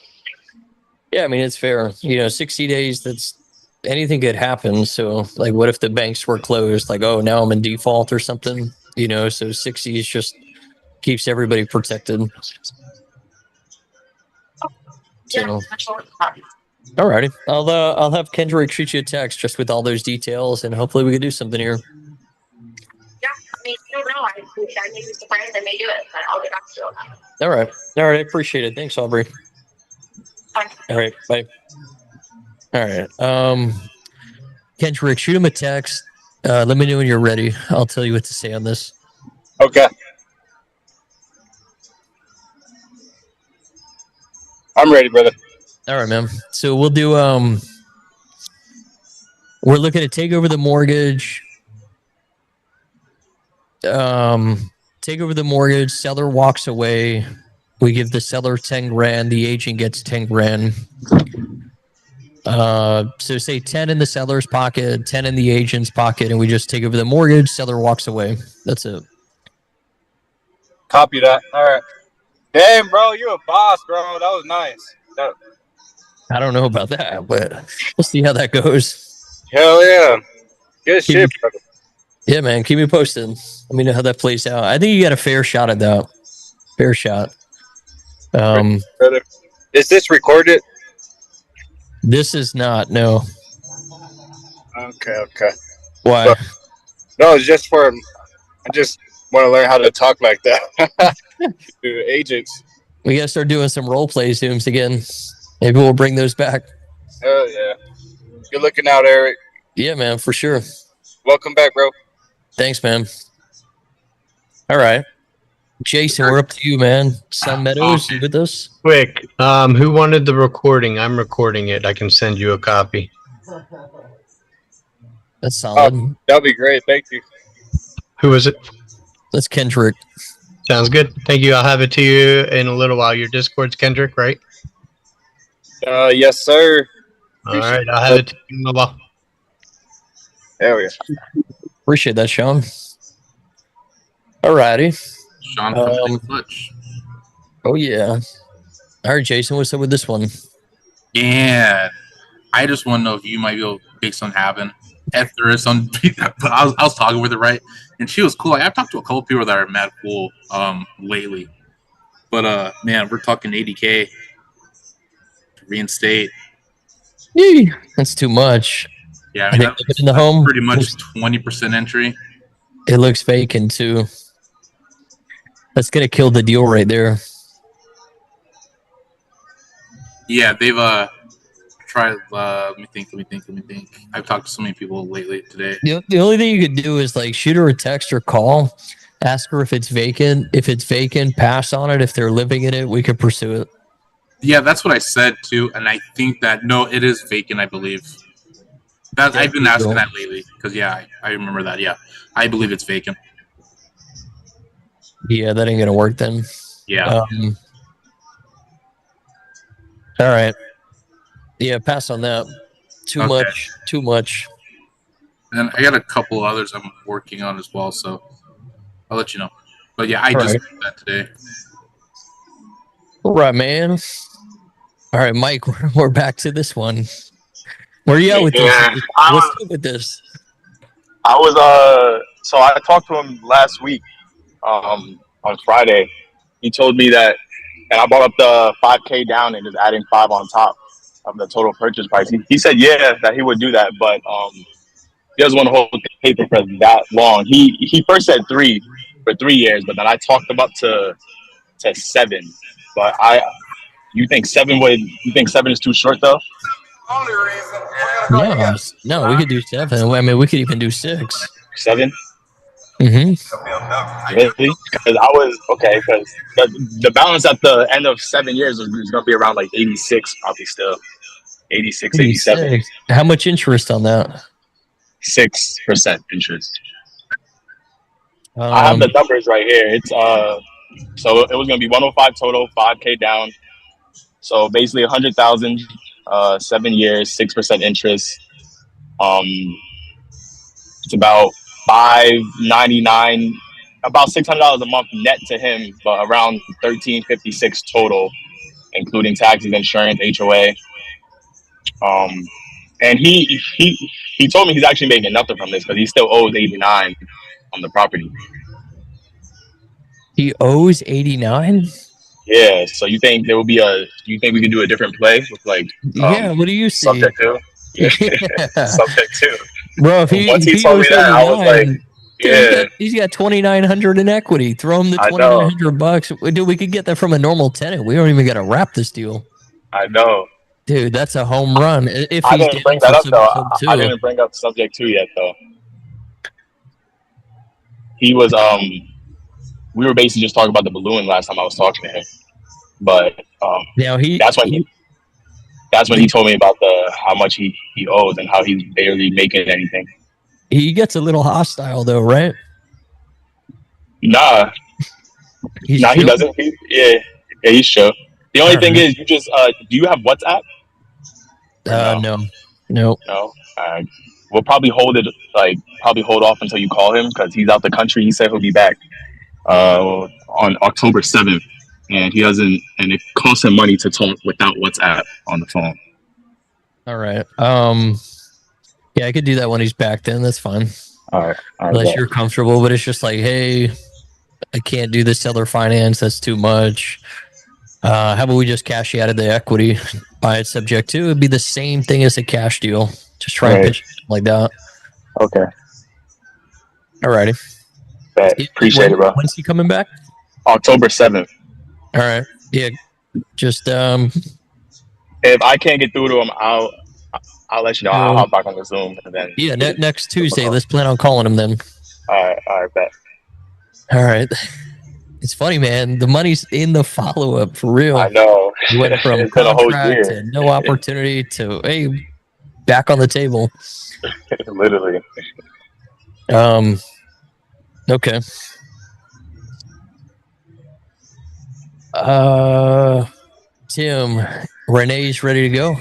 Yeah, I mean, it's fair. You know, 60 days, that's anything could happen. So, like, what if the banks were closed? Like, oh, now I'm in default or something, you know? So 60 is just keeps everybody protected. So, alrighty. I'll have Kendrick shoot you a text just with all those details, and hopefully we can do something here. Yeah, I mean, I don't know. I may be surprised I may do it, but I'll get back to you on that. All right. I appreciate it. Thanks, Aubrey. Bye. All right. Bye. All right. Kendrick, shoot him a text. Let me know when you're ready. I'll tell you what to say on this. Okay. I'm ready, brother. All right, man. So we'll do we're looking to take over the mortgage. Take over the mortgage, seller walks away. We give the seller 10 grand, the agent gets 10 grand. So say 10 in the seller's pocket, 10 in the agent's pocket, and we just take over the mortgage, seller walks away. That's it. Copy that. All right. Damn, bro, you a boss, bro. That was nice. I don't know about that, but we'll see how that goes. Hell yeah. Good shit, brother. Yeah, man. Keep me posted. Let me know how that plays out. I think you got a fair shot at that. Fair shot. Brother. Is this recorded? This is not. No. Okay. Why? No, it's just for. I just want to learn how to talk like that to agents. We gotta start doing some role play Zooms again. Maybe we'll bring those back. Hell yeah. Good looking out, Eric. Yeah, man, for sure. Welcome back, bro. Thanks, man. All right. Jason, we're up to you, man. Sun Meadows, you with us? Quick, who wanted the recording? I'm recording it. I can send you a copy. That's solid. That'll be great. Thank you. Who is it? That's Kendrick. Sounds good. Thank you. I'll have it to you in a little while. Your Discord's Kendrick, right? Yes, sir. All right. I'll have it to you in a little while. There we go. Appreciate that, Sean. All righty. Sean from Big Clutch. Oh, yeah. All right, Jason, what's up with this one? Yeah. I just want to know if you might be able to make something happen. If there is some, but I was talking with her, right? And she was cool. Like, I've talked to a couple people that are mad cool lately. But, man, we're talking 80K to reinstate. Yee, that's too much. Yeah, I mean, that's in the home, pretty much 20% entry. It looks vacant, too. That's going to kill the deal right there. Yeah, they've tried. Let me think. I've talked to so many people lately today. The only thing you could do is like shoot her a text or call, ask her if it's vacant. If it's vacant, pass on it. If they're living in it, we could pursue it. Yeah, that's what I said too, and I think that no, it is vacant. I believe that I've been asking that lately because I remember that. Yeah, I believe it's vacant. Yeah, that ain't gonna work then. Yeah. All right. Yeah, pass on that. Too Okay. much. Too much. And I got a couple others I'm working on as well, so I'll let you know. But yeah, I All just right. did that today. All right, man. All right, Mike, we're back to this one. Where are you at with this? Yeah, What's up with this? I was so I talked to him last week, on Friday. He told me that, and I brought up the 5K down and just adding 5 on top of the total purchase price. He said yeah that he would do that, but he doesn't want to hold the paper for that long. He first said 3 for 3 years, but then I talked him up to 7. But you think 7 is too short though? No, we could do 7. I mean, we could even do 6. 7? Mm-hmm. Really? Because I was okay. Because the balance at the end of 7 years is going to be around like 86, probably still 86, 87. How much interest on that? 6% interest. I have the numbers right here. It's so it was going to be 105 total, 5K down. So basically 100,000, 7 years, 6% interest. It's about $599, about $600 a month net to him, but around $1,356 total, including taxes, insurance, HOA. And he told me he's actually making nothing from this because he still owes 89 on the property. He owes 89? Yeah. So you think there will be you think we could do a different play with like yeah, what do you see? subject to? Yeah. Yeah. Subject to. Bro, if Once he told me that, I was like, yeah. He's got 2,900 in equity. Throw him the $2,900. Dude, we could get that from a normal tenant. We don't even got to wrap this deal. I know. Dude, that's a home run. If I he's didn't bring that up though. I didn't bring up subject to yet though. He was we were basically just talking about the balloon last time I was talking to him. But now that's when he told me about how much he owes and how he's barely making anything. He gets a little hostile though, right? Nah, he doesn't. Yeah, he's chill. The only thing is, you just do you have WhatsApp? No. No. We'll probably hold off until you call him because he's out the country. He said he'll be back on October 7th, and he doesn't. And it costs him money to talk without WhatsApp on the phone. All right. Yeah, I could do that when he's back. Then that's fine. All right. Unless you're comfortable, but it's just like, hey, I can't do this seller finance. That's too much. How about we just cash you out of the equity? Buy it subject to. It'd be the same thing as a cash deal. Just try and pitch it like that. Okay. Alrighty. Appreciate it, bro. When's he coming back? October 7th. All right. Yeah. Just if I can't get through to him, I'll let you know. I'll hop back on the Zoom and then. Yeah, next Tuesday. Let's plan on calling him then. All right, bet. All right. It's funny, man. The money's in the follow-up for real. I know. You went from It's been a whole year. to no opportunity to hey, back on the table. Literally. Okay. Tim, Renee's ready to go.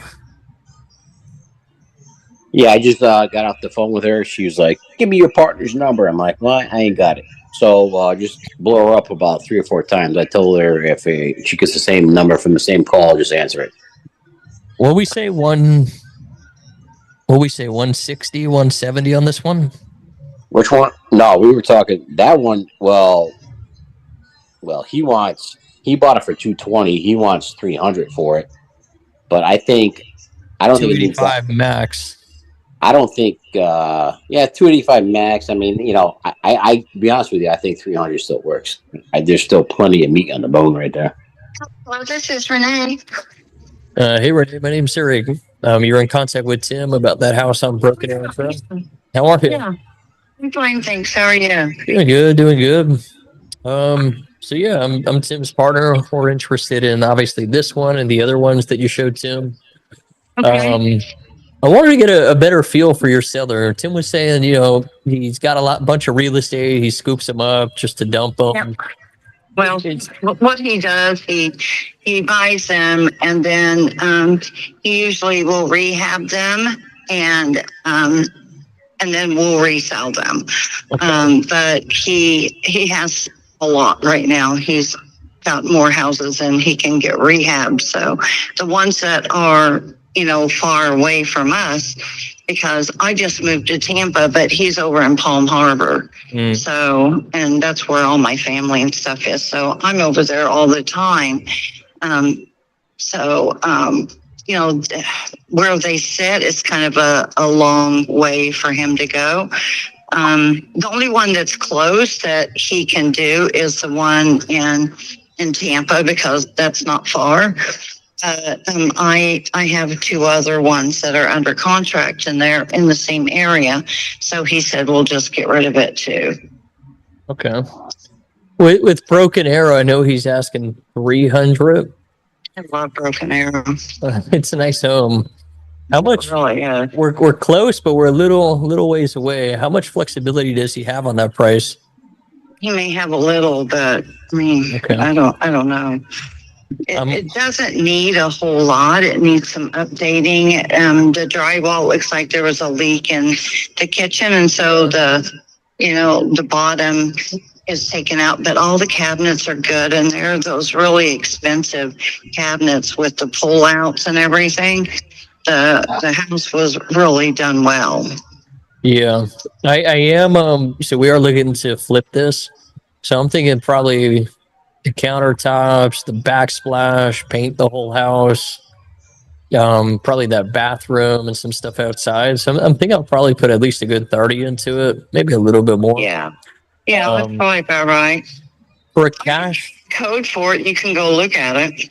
Yeah, I just got off the phone with her. She was like, "Give me your partner's number." I'm like, "Well, I ain't got it." So just blow her up about 3 or 4 times. I told her if she gets the same number from the same call, just answer it. What we say 160, 170 on this one? Which one? No, we were talking that one. Well, he bought it for 220. He wants 300 for it. But I don't think 285 max. I don't think 285 max. I mean, I be honest with you, I think 300 still works. There's still plenty of meat on the bone right there. Well, this is Renee. Hey Renee, my name's Eric. You're in contact with Tim about that house on Broken Arrow Trail. How are you? Yeah. I'm fine, thanks. How are you? Doing good. So yeah, I'm Tim's partner. We're interested in obviously this one and the other ones that you showed Tim. Okay. I wanted to get a better feel for your seller. Tim was saying, he's got bunch of real estate. He scoops them up just to dump them. Well, what he does, he buys them, and then he usually will rehab them, and then we'll resell them. But he has a lot right now. He's got more houses than he can get rehabbed. So the ones that are, far away from us, because I just moved to Tampa, but he's over in Palm Harbor. So, and that's where all my family and stuff is. So I'm over there all the time. Where they sit is kind of a long way for him to go. The only one that's close that he can do is the one in Tampa, because that's not far. I have 2 other ones that are under contract, and they're in the same area. So he said, we'll just get rid of it too. Okay. With Broken Arrow, I know he's asking 300. I love Broken Arrow. It's a nice home. How much? Really, yeah. We're close, but we're a little ways away. How much flexibility does he have on that price? He may have a little, but I mean, Okay. I don't know. It doesn't need a whole lot. It needs some updating. The drywall looks like there was a leak in the kitchen, and so the bottom is taken out. But all the cabinets are good, and they're those really expensive cabinets with the pull-outs and everything. The house was really done well. Yeah, I am. So we are looking to flip this. So I'm thinking probably the countertops, the backsplash, paint the whole house. Probably that bathroom and some stuff outside. So I'm thinking I'll probably put at least a good 30 into it, maybe a little bit more. Yeah, that's probably about right. For a cash code for it, you can go look at it.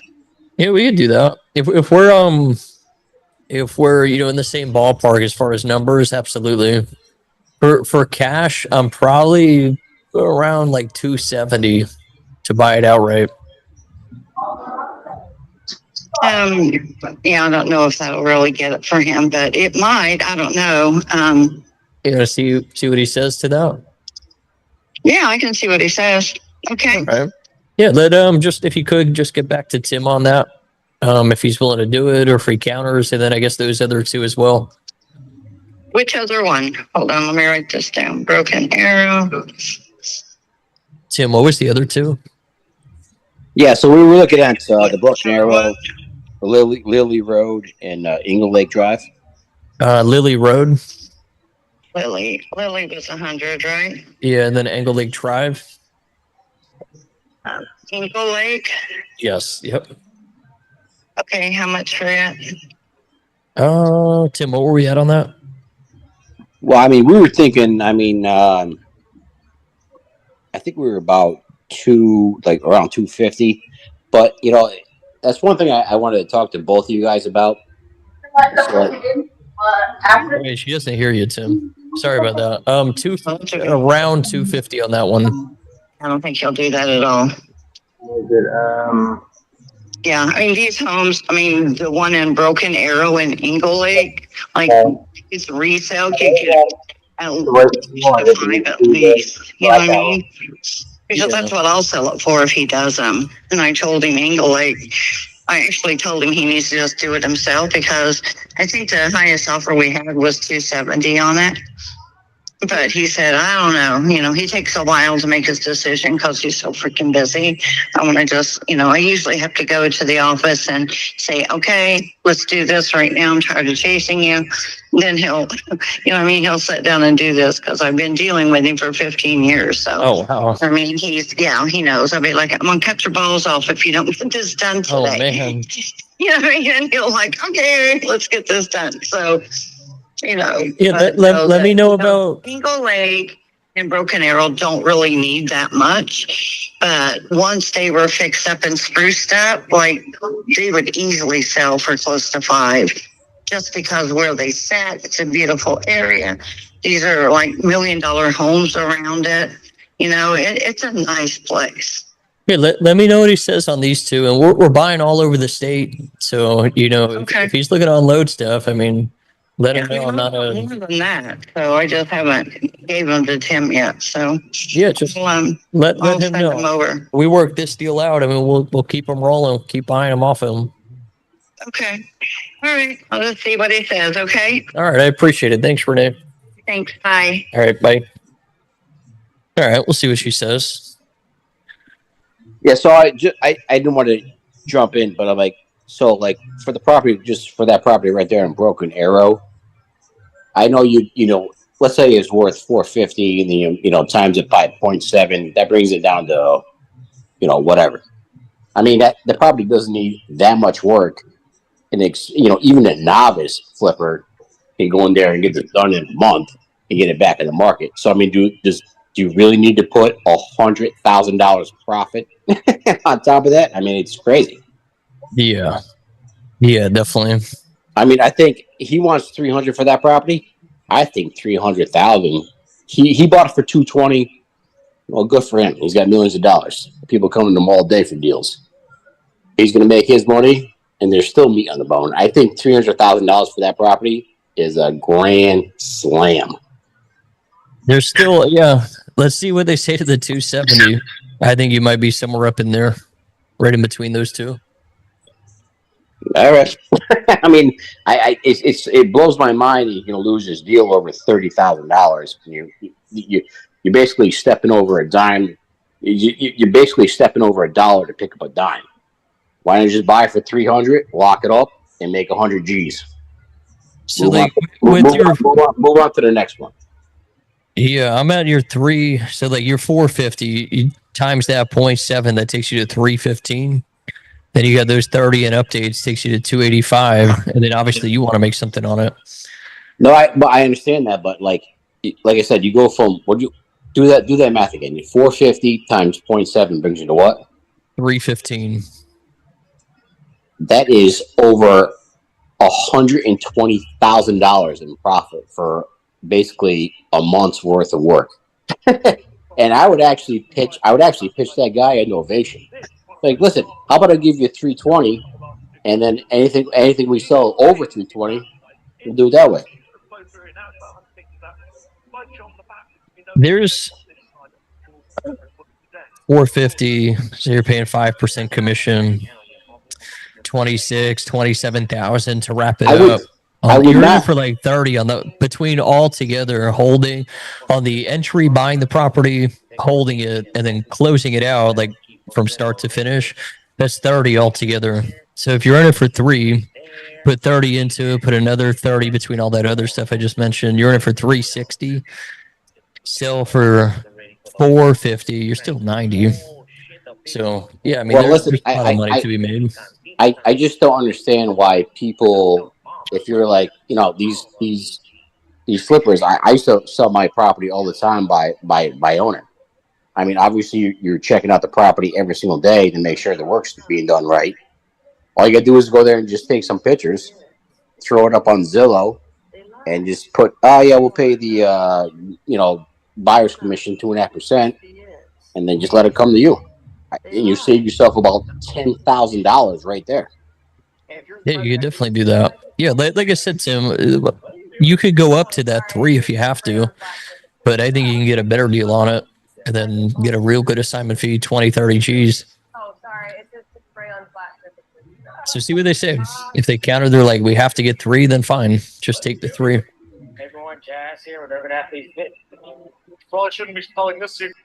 Yeah, we could do that. If we're in the same ballpark as far as numbers, absolutely. For cash, I'm probably around like 270 to buy it outright. Yeah, I don't know if that'll really get it for him, but it might. I don't know. You want to see what he says to that? Yeah, I can see what he says. Okay. All right. Yeah, let just if you could just get back to Tim on that. If he's willing to do it, or if he counters, and then I guess those other 2 as well. Which other one? Hold on, let me write this down. Broken Arrow. Tim, what was the other 2? Yeah, so we were looking at the Broken Arrow, Lily Road, and Ingle Lake Drive. Lily Road. Lily was 100, right? Yeah, and then Angle Lake Drive. Ingle Lake. Yes. Yep. Okay, how much for that? Tim, what were we at on that? Well, I mean, we were thinking. I mean, I think we were about around 250. But that's one thing I wanted to talk to both of you guys about. Wait, she doesn't hear you, Tim. Sorry about that. Around 250 on that one. I don't think he'll do that at all. Yeah, I mean, these homes, the one in Broken Arrow in Ingle Lake, his resale could get at least, you know what I mean? Because that's what I'll sell it for if he does them. And I told him Ingle Lake, I actually told him he needs to just do it himself, because I think the highest offer we had was 270 on it. But he said, I don't know. He takes a while to make his decision because he's so freaking busy. I want to just, I usually have to go to the office and say, okay, let's do this right now. I'm tired of chasing you. Then he'll, he'll sit down and do this, because I've been dealing with him for 15 years. So, oh, wow. He knows. I'll be like, I'm going to cut your balls off if you don't get this done today. Oh, man. And he'll okay, let's get this done. So, let me know about Ingle Lake and Broken Arrow. Don't really need that much, but once they were fixed up and spruced up, they would easily sell for close to 5, just because where they sat, it's a beautiful area. These are $1 million homes around it. It's a nice place. Yeah, let me know what he says on these 2, and we're buying all over the state. So if he's looking to unload stuff, Let him know I'm not more a. than that, so I just haven't gave them to Tim yet. So Yeah, just let I'll him send know. them over. We work this deal out. I mean, we'll keep him rolling. Keep buying him off him. Okay. All right. I'll just see what he says. Okay. All right, I appreciate it. Thanks, Renee. Thanks. Bye. All right, bye. All right, we'll see what she says. Yeah, so I didn't want to jump in, but I'm like, so like for the property, just for that property right there in Broken Arrow, I know you know, let's say it's worth 450, and then you know times it by 0.7, that brings it down to whatever. I mean that the property doesn't need that much work, and even a novice flipper can go in there and get it done in a month and get it back in the market. So I mean, do you really need to put $100,000 profit on top of that? I mean, it's crazy. Yeah, definitely. I mean, I think he wants 300 for that property. I think 300,000. He bought it for 220. Well, good for him. He's got millions of dollars. People coming to him all day for deals. He's going to make his money, and there's still meat on the bone. I think $300,000 for that property is a grand slam. There's still, yeah. Let's see what they say to the 270. I think you might be somewhere up in there, right in between those two. All right. I mean, it blows my mind that you're going to lose this deal over $30,000. You're basically stepping over a dime. You're basically stepping over a dollar to pick up a dime. Why don't you just buy it for 300, lock it up, and make 100 G's? So move on to the next one. Yeah, I'm at your 3. So like your 450 you times that 0.7, that takes you to 315. Then you got those 30 and updates, takes you to 285, and then obviously you want to make something on it. No, I understand that, but like I said, you go from what you do that math again. 450 times 0.7 brings you to what? 315. That is over $120,000 in profit for basically a month's worth of work. And I would actually pitch that guy an ovation. Like, listen, how about I give you 320, and then anything we sell over 320, we'll do it that way. There's 450, so you're paying 5% commission, 27,000 to wrap it up. You're in for like 30 on the between all together, holding on the entry, buying the property, holding it, and then closing it out like from start to finish. That's 30 altogether. So if you're in it for 3, put 30 into it, put another 30 between all that other stuff I just mentioned. You're in it for 360. Sell for 450. You're still 90. So yeah, I mean, there's a lot of money to be made. I just don't understand why people, if you're like, these flippers, I used to sell my property all the time by owner. I mean, obviously you're checking out the property every single day to make sure the work's being done right. All you gotta do is go there and just take some pictures, throw it up on Zillow, and just put, oh yeah, we'll pay the buyer's commission 2.5%, and then just let it come to you. And you save yourself about $10,000 right there. Yeah, you could definitely do that. Yeah, like I said, Tim, you could go up to that 3 if you have to, but I think you can get a better deal on it and then get a real good assignment fee, 20, 30 G's. Oh, sorry. It's just a spray on plastic. So see what they say. If they counter, they're like, we have to get 3, then fine. Just take the 3. Everyone, Jazz here with Urban Athletes Fit. Probably shouldn't be calling this secret.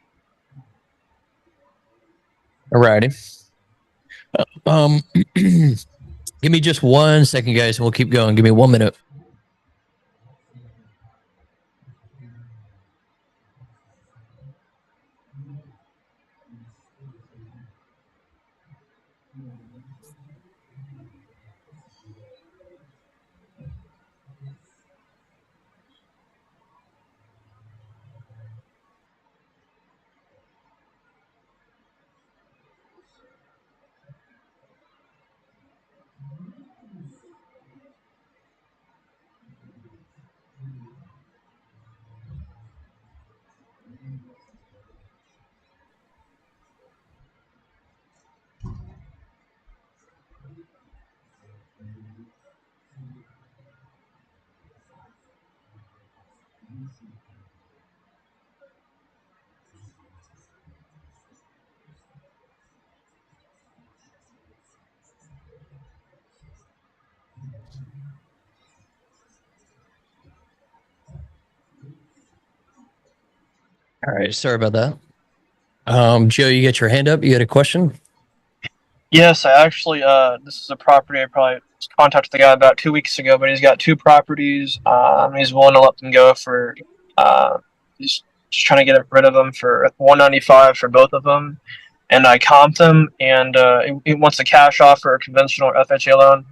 Alrighty. Give me just 1 second, guys, and we'll keep going. Give me 1 minute. All right, sorry about that. Joe, you got your hand up. You got a question? Yes, I actually, this is a property I probably contacted the guy about 2 weeks ago, but he's got 2 properties. He's willing to let them go for, he's just trying to get rid of them for $195 for both of them. And I comped him, and he wants a cash offer, a conventional FHA loan.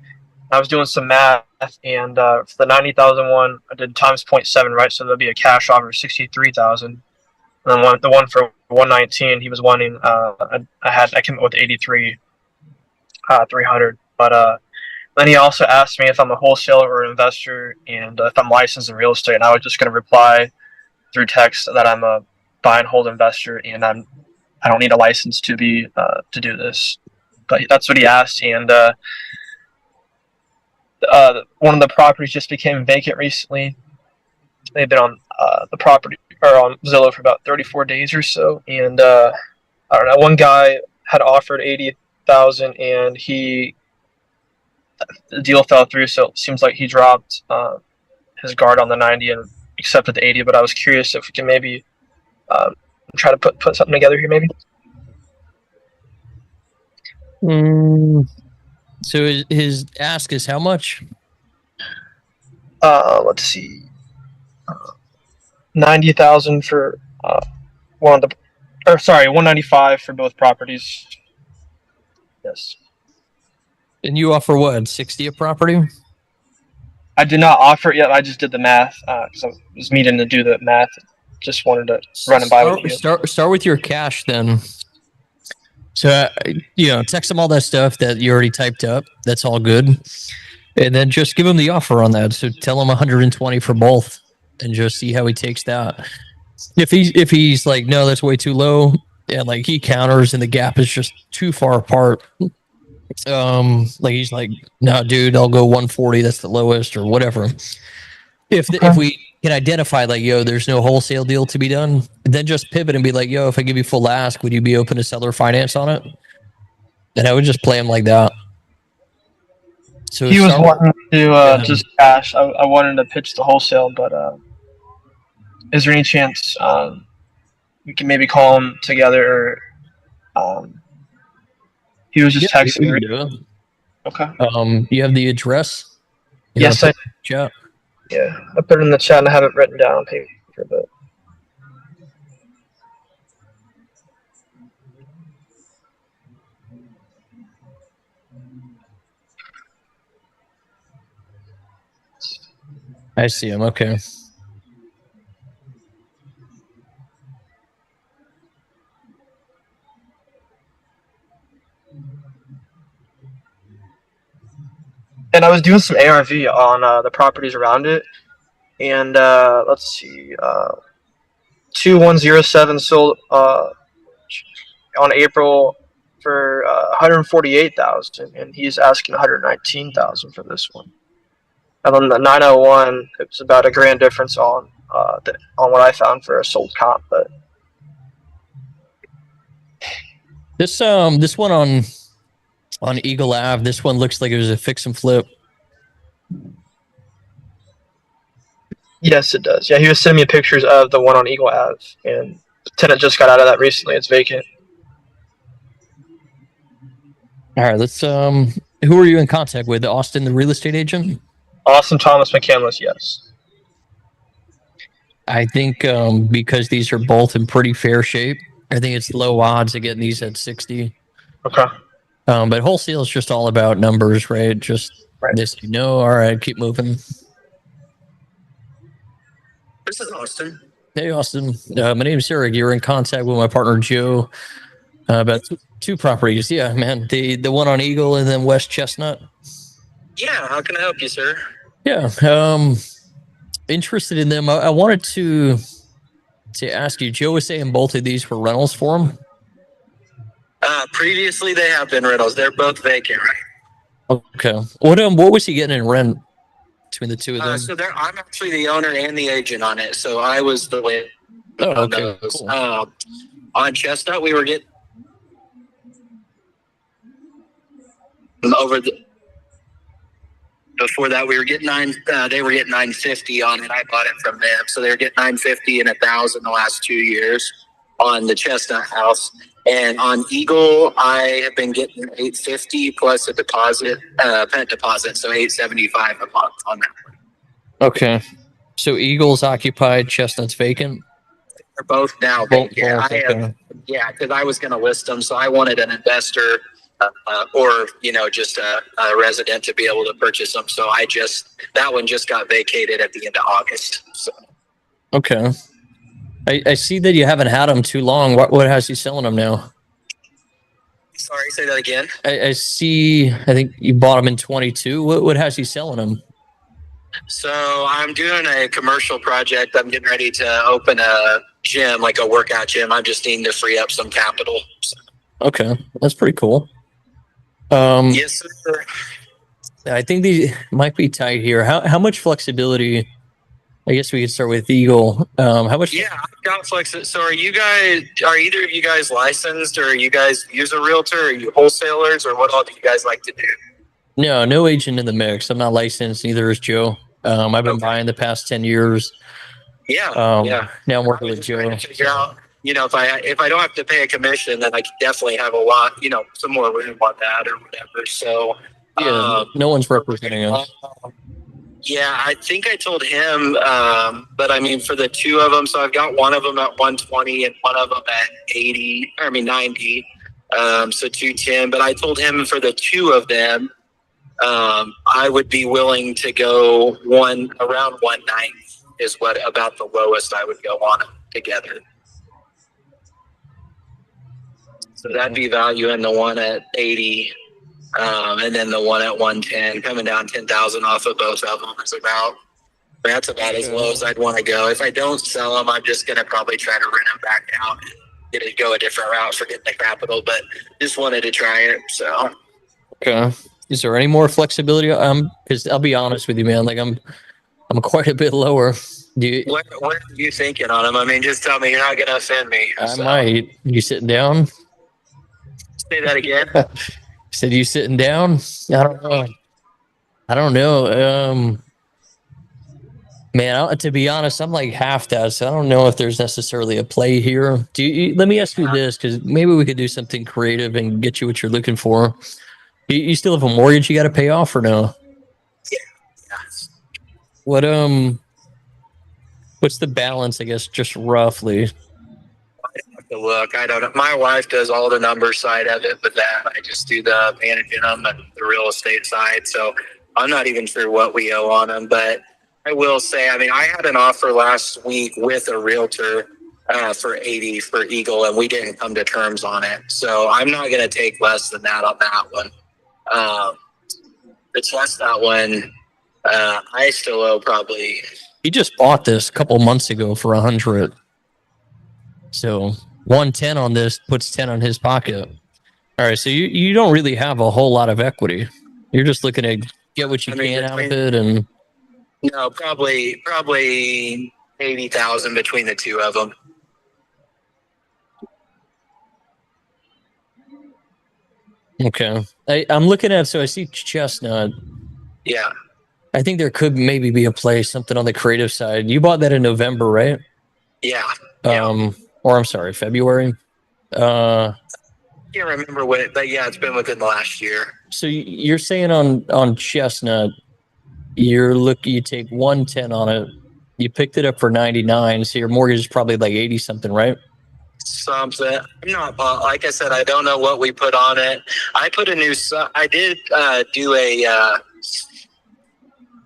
I was doing some math, and for the 90,000 one, I did times 0.7, right? So there'll be a cash offer of 63,000. And then the one for 119, he was wanting. I came up with 83, 300. But then he also asked me if I'm a wholesaler or an investor, and if I'm licensed in real estate. And I was just going to reply through text that I'm a buy and hold investor, and I don't need a license to be to do this. But that's what he asked, and one of the properties just became vacant recently. They've been on the property or on Zillow for about 34 days or so, and I don't know. One guy had offered 80,000, and the deal fell through. So it seems like he dropped his guard on the 90 and accepted the 80. But I was curious if we can maybe try to put something together here, maybe. So his ask is how much? Let's see. 90,000 for one of the, or sorry, 195 for both properties. Yes. And you offer what, 60 a property? I did not offer it yet. I just did the math because I was meaning to do the math. Just wanted to run and buy with you. Start with your cash then. So text them all that stuff that you already typed up. That's all good, and then just give him the offer on that. So tell him 120 for both, and just see how he takes that. If he's like, no, that's way too low, and like he counters and the gap is just too far apart. Like he's like, no, dude, I'll go 140. That's the lowest, or whatever. If we can identify like, yo, there's no wholesale deal to be done, then just pivot and be like, yo, if I give you full ask, would you be open to seller finance on it? And I would just play him like that. So he was wanting to just cash. I wanted to pitch the wholesale, but is there any chance we can maybe call him together? Or he was just texting me. Okay. You have the address? Yes, I. Chat. Yeah, I put it in the chat and I have it written down on paper, but. I see him. Okay. And I was doing some ARV on the properties around it, and let's see, 2107 sold on April for 148,000, and he's asking 119,000 for this one. And then the 901, it was about a grand difference on what I found for a sold comp, but this one on Eagle Ave, this one looks like it was a fix and flip. Yes, it does. Yeah, he was sending me pictures of the one on Eagle Ave, and the tenant just got out of that recently. It's vacant. All right, let's. Who are you in contact with? Austin, the real estate agent? Austin Thomas McCandless, yes. I think because these are both in pretty fair shape, I think it's low odds of getting these at 60. Okay. But wholesale is just all about numbers, right? Just this, all right, keep moving. This is Austin. Hey, Austin. My name is Eric. You're in contact with my partner, Joe, about two properties. Yeah, man. The one on Eagle and then West Chestnut. Yeah, how can I help you, sir? Yeah. Interested in them. I wanted to ask you, Joe was saying both of these were rentals for him. Previously, they have been rentals. They're both vacant, right? Okay. What was he getting in rent between the two of them? So I'm actually the owner and the agent on it. So I was the way. Oh, okay. Cool. On Chestnut, we were getting before that we were getting they were getting 950 on it. I bought it from them, so they were getting 950 and 1,000 the last 2 years on the Chestnut House. And on Eagle, I have been getting 850 plus a deposit, pent deposit, so 875 a month on that one. Okay. So Eagle's occupied, Chestnut's vacant? They're both now Both, vacant. okay. Because I was going to list them, so I wanted an investor or just a resident to be able to purchase them. So that one just got vacated at the end of August. So. Okay. I see that you haven't had them too long. What has you selling them now? Sorry, say that again. I see. I think you bought them in 22. What has you selling them? So I'm doing a commercial project. I'm getting ready to open a gym, like a workout gym. I'm just needing to free up some capital. So. Okay, that's pretty cool. Yes, sir. I think these might be tight here. How much flexibility? I guess we could start with Eagle. How much? Yeah, I've got flexibility. So are either of you guys licensed, or you guys use a realtor? Are you wholesalers, or what all do you guys like to do? No agent in the mix. I'm not licensed. Neither is Joe. I've been buying the past 10 years. Yeah. Yeah. Now I'm working with Joe. Figure out, if I don't have to pay a commission, then I can definitely have a lot, some more room on that or whatever. So Yeah, no one's representing us. Yeah, I think I told him, but I mean, for the two of them, so I've got one of them at 120 and one of them at 90, so 210. But I told him for the two of them, I would be willing to go around 190 is about the lowest I would go on them together. So that'd be value in the one at 80. And then the one at 110, coming down 10,000 off of both of them is that's about as low as I'd want to go. If I don't sell them, I'm just going to probably try to rent them back out and go a different route for getting the capital, but just wanted to try it. So. Okay. Is there any more flexibility? Because I'll be honest with you, man, like I'm quite a bit lower. What are you thinking on them? I mean, just tell me, you're not going to offend me. I might. You sitting down? Say that again. Said you sitting down? I don't know. Man, to be honest, I'm like half that, so I don't know if there's necessarily a play here. Let me ask you this, because maybe we could do something creative and get you what you're looking for. You still have a mortgage you got to pay off or no? Yeah. What what's the balance? I guess just roughly. Look, I don't know. My wife does all the number side of it, but I just do the managing them and the real estate side. So I'm not even sure what we owe on them, but I will say, I mean, I had an offer last week with a realtor for 80 for Eagle, and we didn't come to terms on it. So I'm not going to take less than that on that one. It's less that one. I still owe probably. He just bought this a couple months ago for 100. So 110 on this puts 10 on his pocket. All right, so you don't really have a whole lot of equity. You're just looking to get what you can out of it, and no, probably 80,000 between the two of them. Okay, I'm looking at. So I see Chestnut. Yeah, I think there could maybe be a play, something on the creative side. You bought that in November, right? Yeah. Or I'm sorry, February. Can't remember when, but yeah, it's been within the last year. So you're saying on Chestnut, you take 110 on it. You picked it up for 99, so your mortgage is probably like 80 something, right? Something. I'm not, like I said, I don't know what we put on it. I did do a.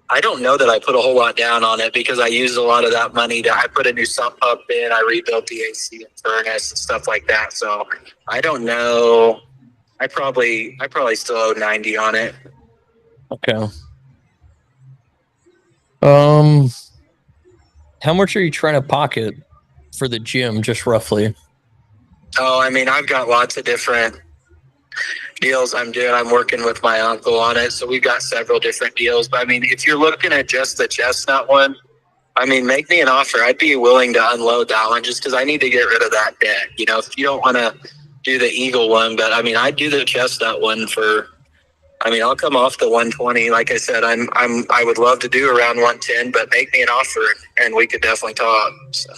I don't know that I put a whole lot down on it because I used a lot of that money I put a new sump pump in, I rebuilt the AC and furnace and stuff like that. So I don't know. I probably still owe 90 on it. Okay. How much are you trying to pocket for the gym, just roughly? Oh, I mean, I've got lots of different deals I'm doing. I'm working with my uncle on it, so we've got several different deals. But I mean, if you're looking at just the Chestnut one, I mean, make me an offer. I'd be willing to unload that one just because I need to get rid of that debt. If you don't want to do the Eagle one, but I mean, I'd do the Chestnut one for I mean, I'll come off the 120. Like I said, I would love to do around 110, but make me an offer and we could definitely talk. So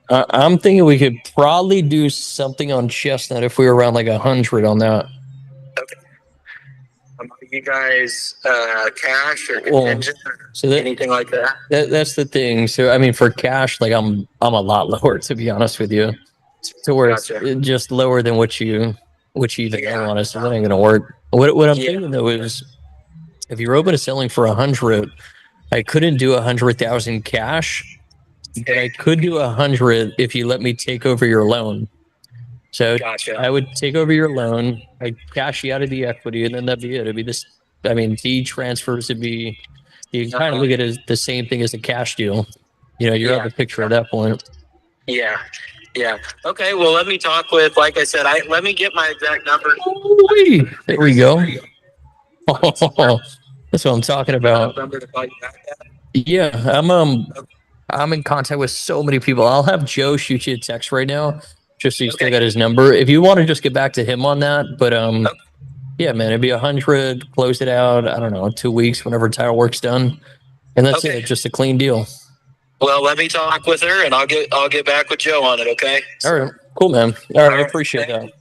I'm thinking we could probably do something on Chestnut if we were around like 100 on that. you guys cash or Well, contingent or so that, anything like that? That's the thing. So I mean, for cash, like I'm a lot lower, to be honest with you. To where it's just lower than what you even know on us, so that ain't gonna work. What I'm thinking though is, if you're open to selling for 100, I couldn't do 100,000 cash, but I could do 100 if you let me take over your loan. So I would take over your loan, I'd cash you out of the equity, and then that'd be it. It'd be this. I mean, deed transfers would be. You can kind of look at it as the same thing as a cash deal. You know, you have a picture at that point. Yeah. Yeah. Okay. Well, let me talk with, like I said, let me get my exact number. There we go. Oh, that's what I'm talking about. Number to call you back at? Yeah, I'm in contact with so many people. I'll have Joe shoot you a text right now, just so you still got his number. If you want to just get back to him on that, but yeah, man, it'd be 100. Close it out. I don't know, 2 weeks, whenever tile work's done, and that's it. Just a clean deal. Well, let me talk with her, and I'll get back with Joe on it. Okay. All right. Cool, man. All right. I appreciate that.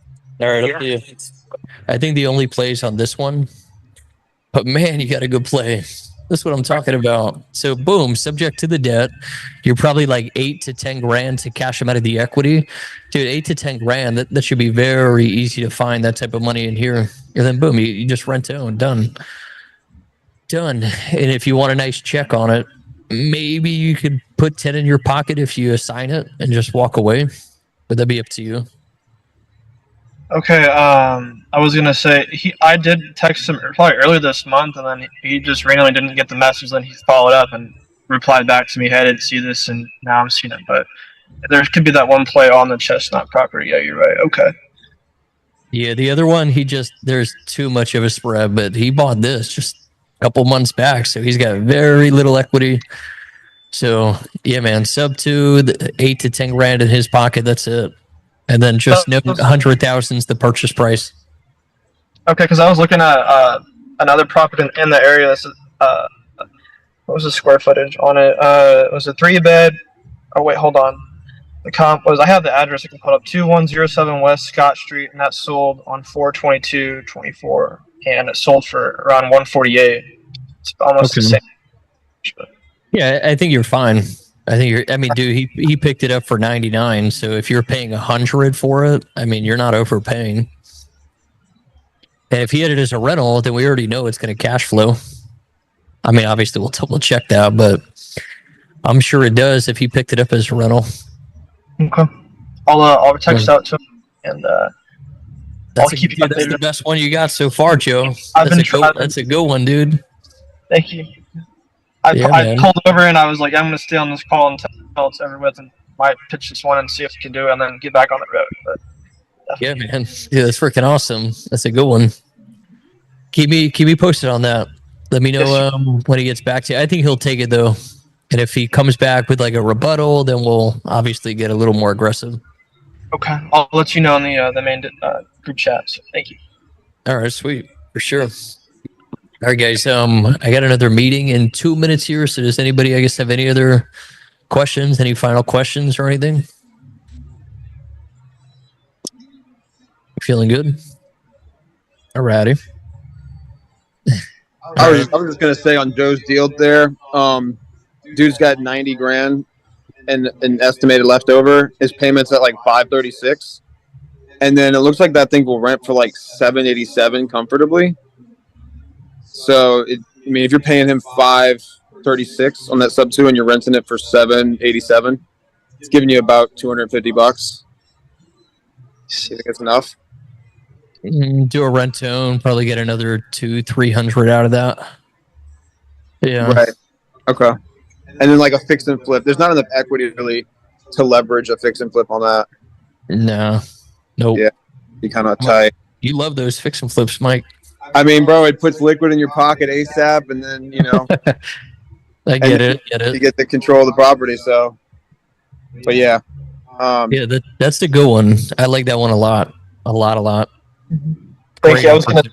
All right. Up to you. I think the only plays on this one, but man, you got a good play. That's what I'm talking about. So boom, subject to the debt. You're probably like 8 to 10 grand to cash them out of the equity. Dude, 8 to 10 grand, that should be very easy to find that type of money in here. And then boom, you just rent to own. Done. And if you want a nice check on it, maybe you could put 10 in your pocket if you assign it and just walk away. But that'd be up to you. Okay, I was gonna say I did text him probably earlier this month, and then he just randomly didn't get the message. Then he followed up and replied back to me, "Hey, I didn't see this, and now I'm seeing it." But there could be that one play on the Chestnut property. Yeah, you're right. Okay. Yeah, the other one, there's too much of a spread, but he bought this just a couple months back, so he's got very little equity. So yeah, man, sub 2, 8 to 10 grand in his pocket. That's it. And then just note 100,000 is the purchase price. Okay, because I was looking at another property in the area. That's what was the square footage on it? It was a 3-bed. Oh wait, hold on. The comp was, I have the address I can put up, 2107 West Scott Street, and that sold on 4/22/24, and it sold for around 148. It's almost the same. Yeah, I think you're fine. I mean, dude, he picked it up for 99. So if you're paying 100 for it, I mean, you're not overpaying. And if he had it as a rental, then we already know it's going to cash flow. I mean, obviously we'll double check that, but I'm sure it does if he picked it up as a rental. Okay. I'll text out to him, and I'll keep you updated. That's the best one you got so far, Joe. That's a good one, dude. Thank you. I pulled over and I was like, I'm going to stay on this call until it's over with, and might pitch this one and see if we can do it, and then get back on the road. But yeah, man. Yeah, that's freaking awesome. That's a good one. Keep me posted on that. Let me know when he gets back to you. I think he'll take it though. And if he comes back with like a rebuttal, then we'll obviously get a little more aggressive. Okay. I'll let you know on the main group chat. So thank you. All right, sweet. For sure. All right, guys. I got another meeting in 2 minutes here. So does anybody, I guess, have any other questions? Any final questions or anything? Feeling good? All righty. I was just gonna say on Joe's deal there, dude's got 90 grand and an estimated leftover. His payment's at like 536, and then it looks like that thing will rent for like 787 comfortably. So, I mean, if you're paying him 536 on that sub 2 and you're renting it for 787, it's giving you about $250. You think it's enough? Do a rent to own, probably get another 200-300 out of that. Yeah. Right. Okay. And then like a fix and flip. There's not enough equity really to leverage a fix and flip on that. No. Nope. Yeah. Be kind of tight. You love those fix and flips, Mike. I mean, bro, it puts liquid in your pocket ASAP, and then, you know. I get it. You get the control of the property, so. But yeah. Yeah, that's the good one. I like that one a lot. A lot. Thank you. I was gonna.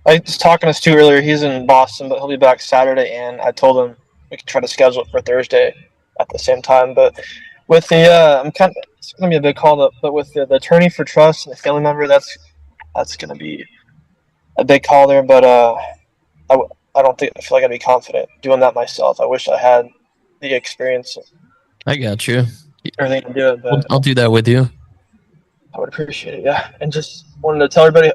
I was talking to Stu earlier. He's in Boston, but he'll be back Saturday, and I told him we could try to schedule it for Thursday at the same time. But with the, it's gonna be a big call up. But with the attorney for trust and the family member, that's gonna be a big call there. But I don't think I feel like I'd be confident doing that myself. I wish I had the experience, I got you. everything to do it, but I'll do that with you. I would appreciate it. Yeah, and just wanted to tell everybody,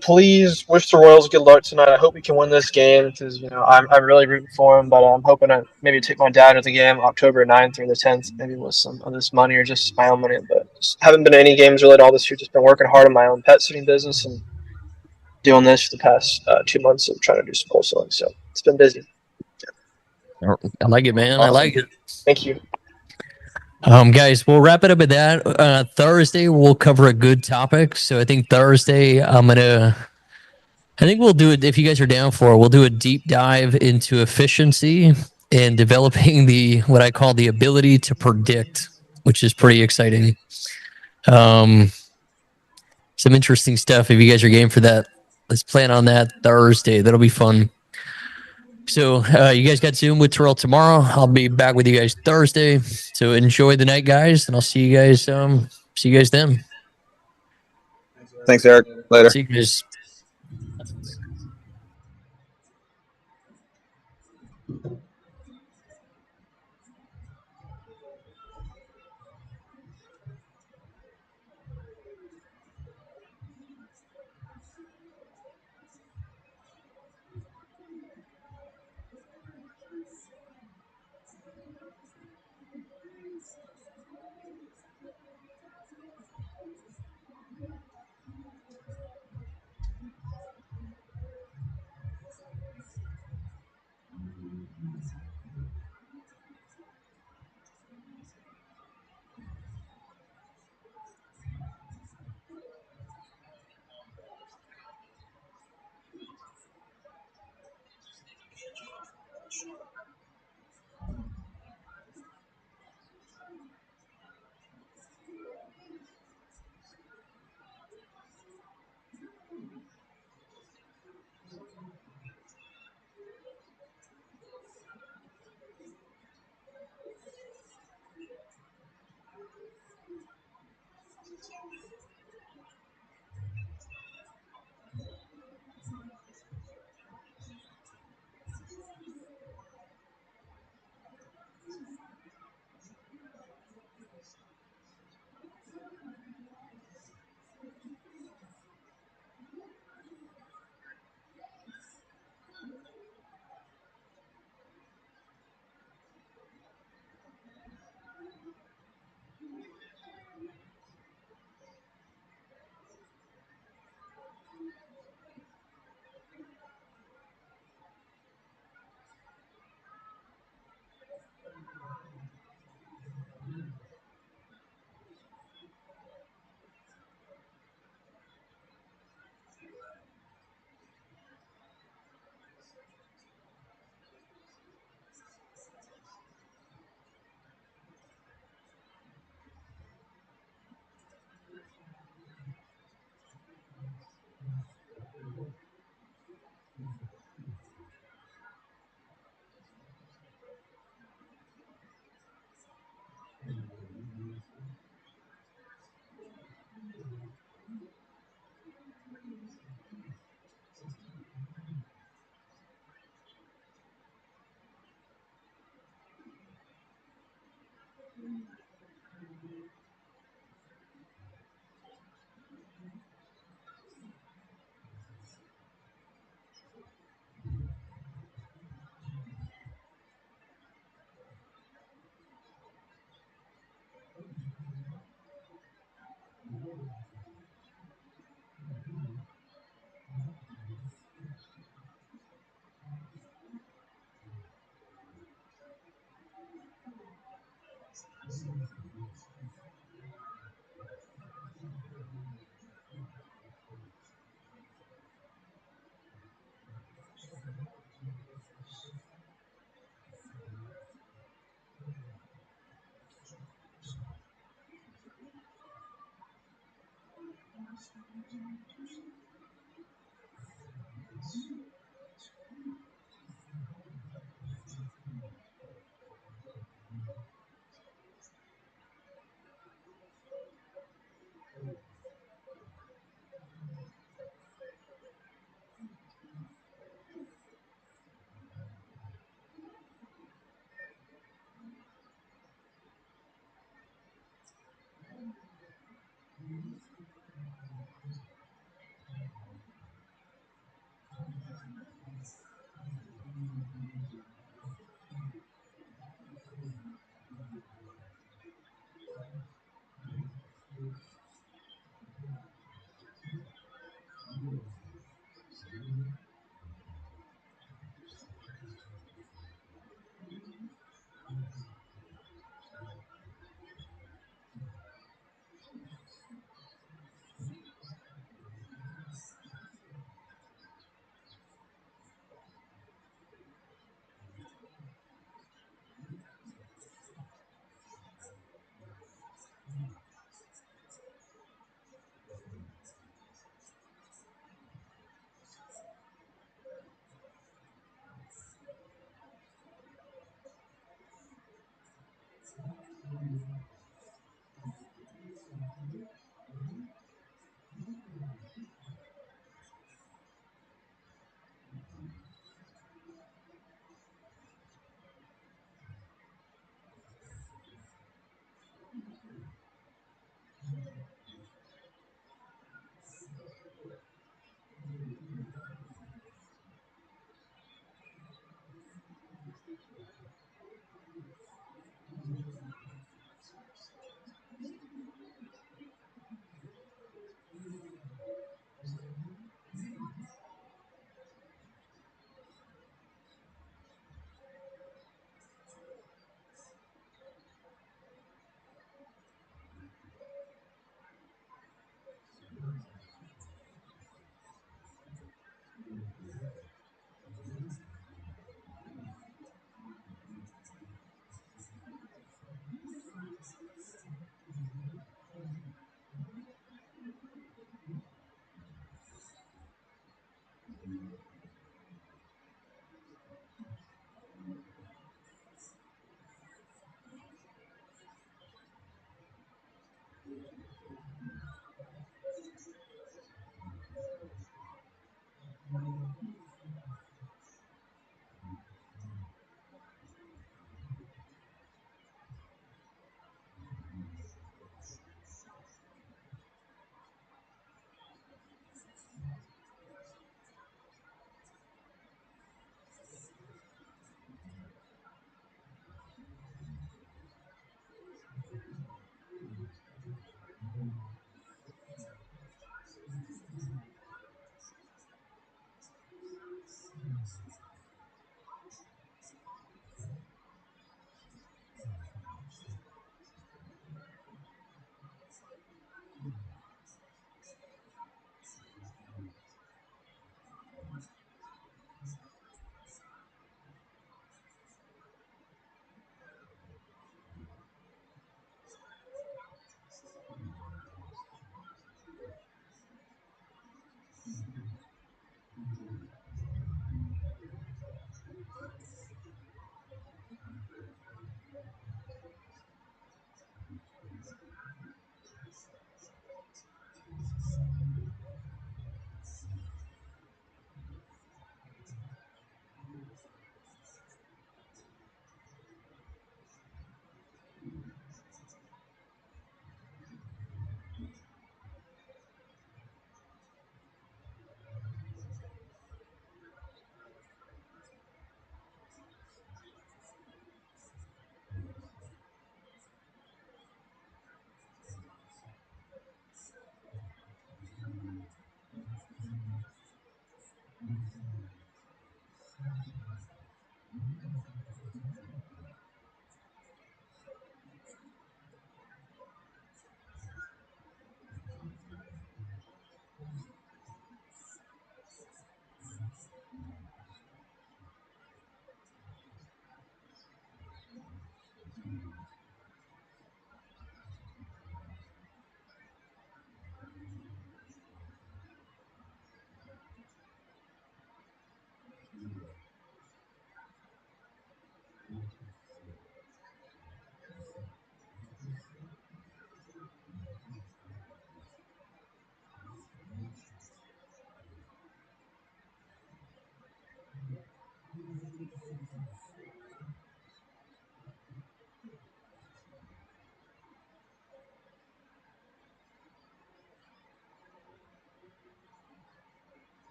please wish the Royals good luck tonight. I hope we can win this game because I'm really rooting for them. But I'm hoping to maybe take my dad to the game October 9th or the 10th, maybe with some of this money or just my own money. But just haven't been to any games really at all this year. Just been working hard on my own pet sitting business and doing this for the past 2 months of trying to do some wholesaling. So it's been busy. I like it, man. I Awesome. like it. Thank you. Guys, we'll wrap it up at that. Thursday, we'll cover a good topic. So I think Thursday, I think we'll do it if you guys are down for it. We'll do a deep dive into efficiency and developing what I call the ability to predict, which is pretty exciting. Some interesting stuff. If you guys are game for that, let's plan on that Thursday. That'll be fun. So you guys got Zoom with Terrell tomorrow. I'll be back with you guys Thursday. So enjoy the night, guys, and I'll see you guys. See you guys then. Thanks, Eric. Later. See you guys.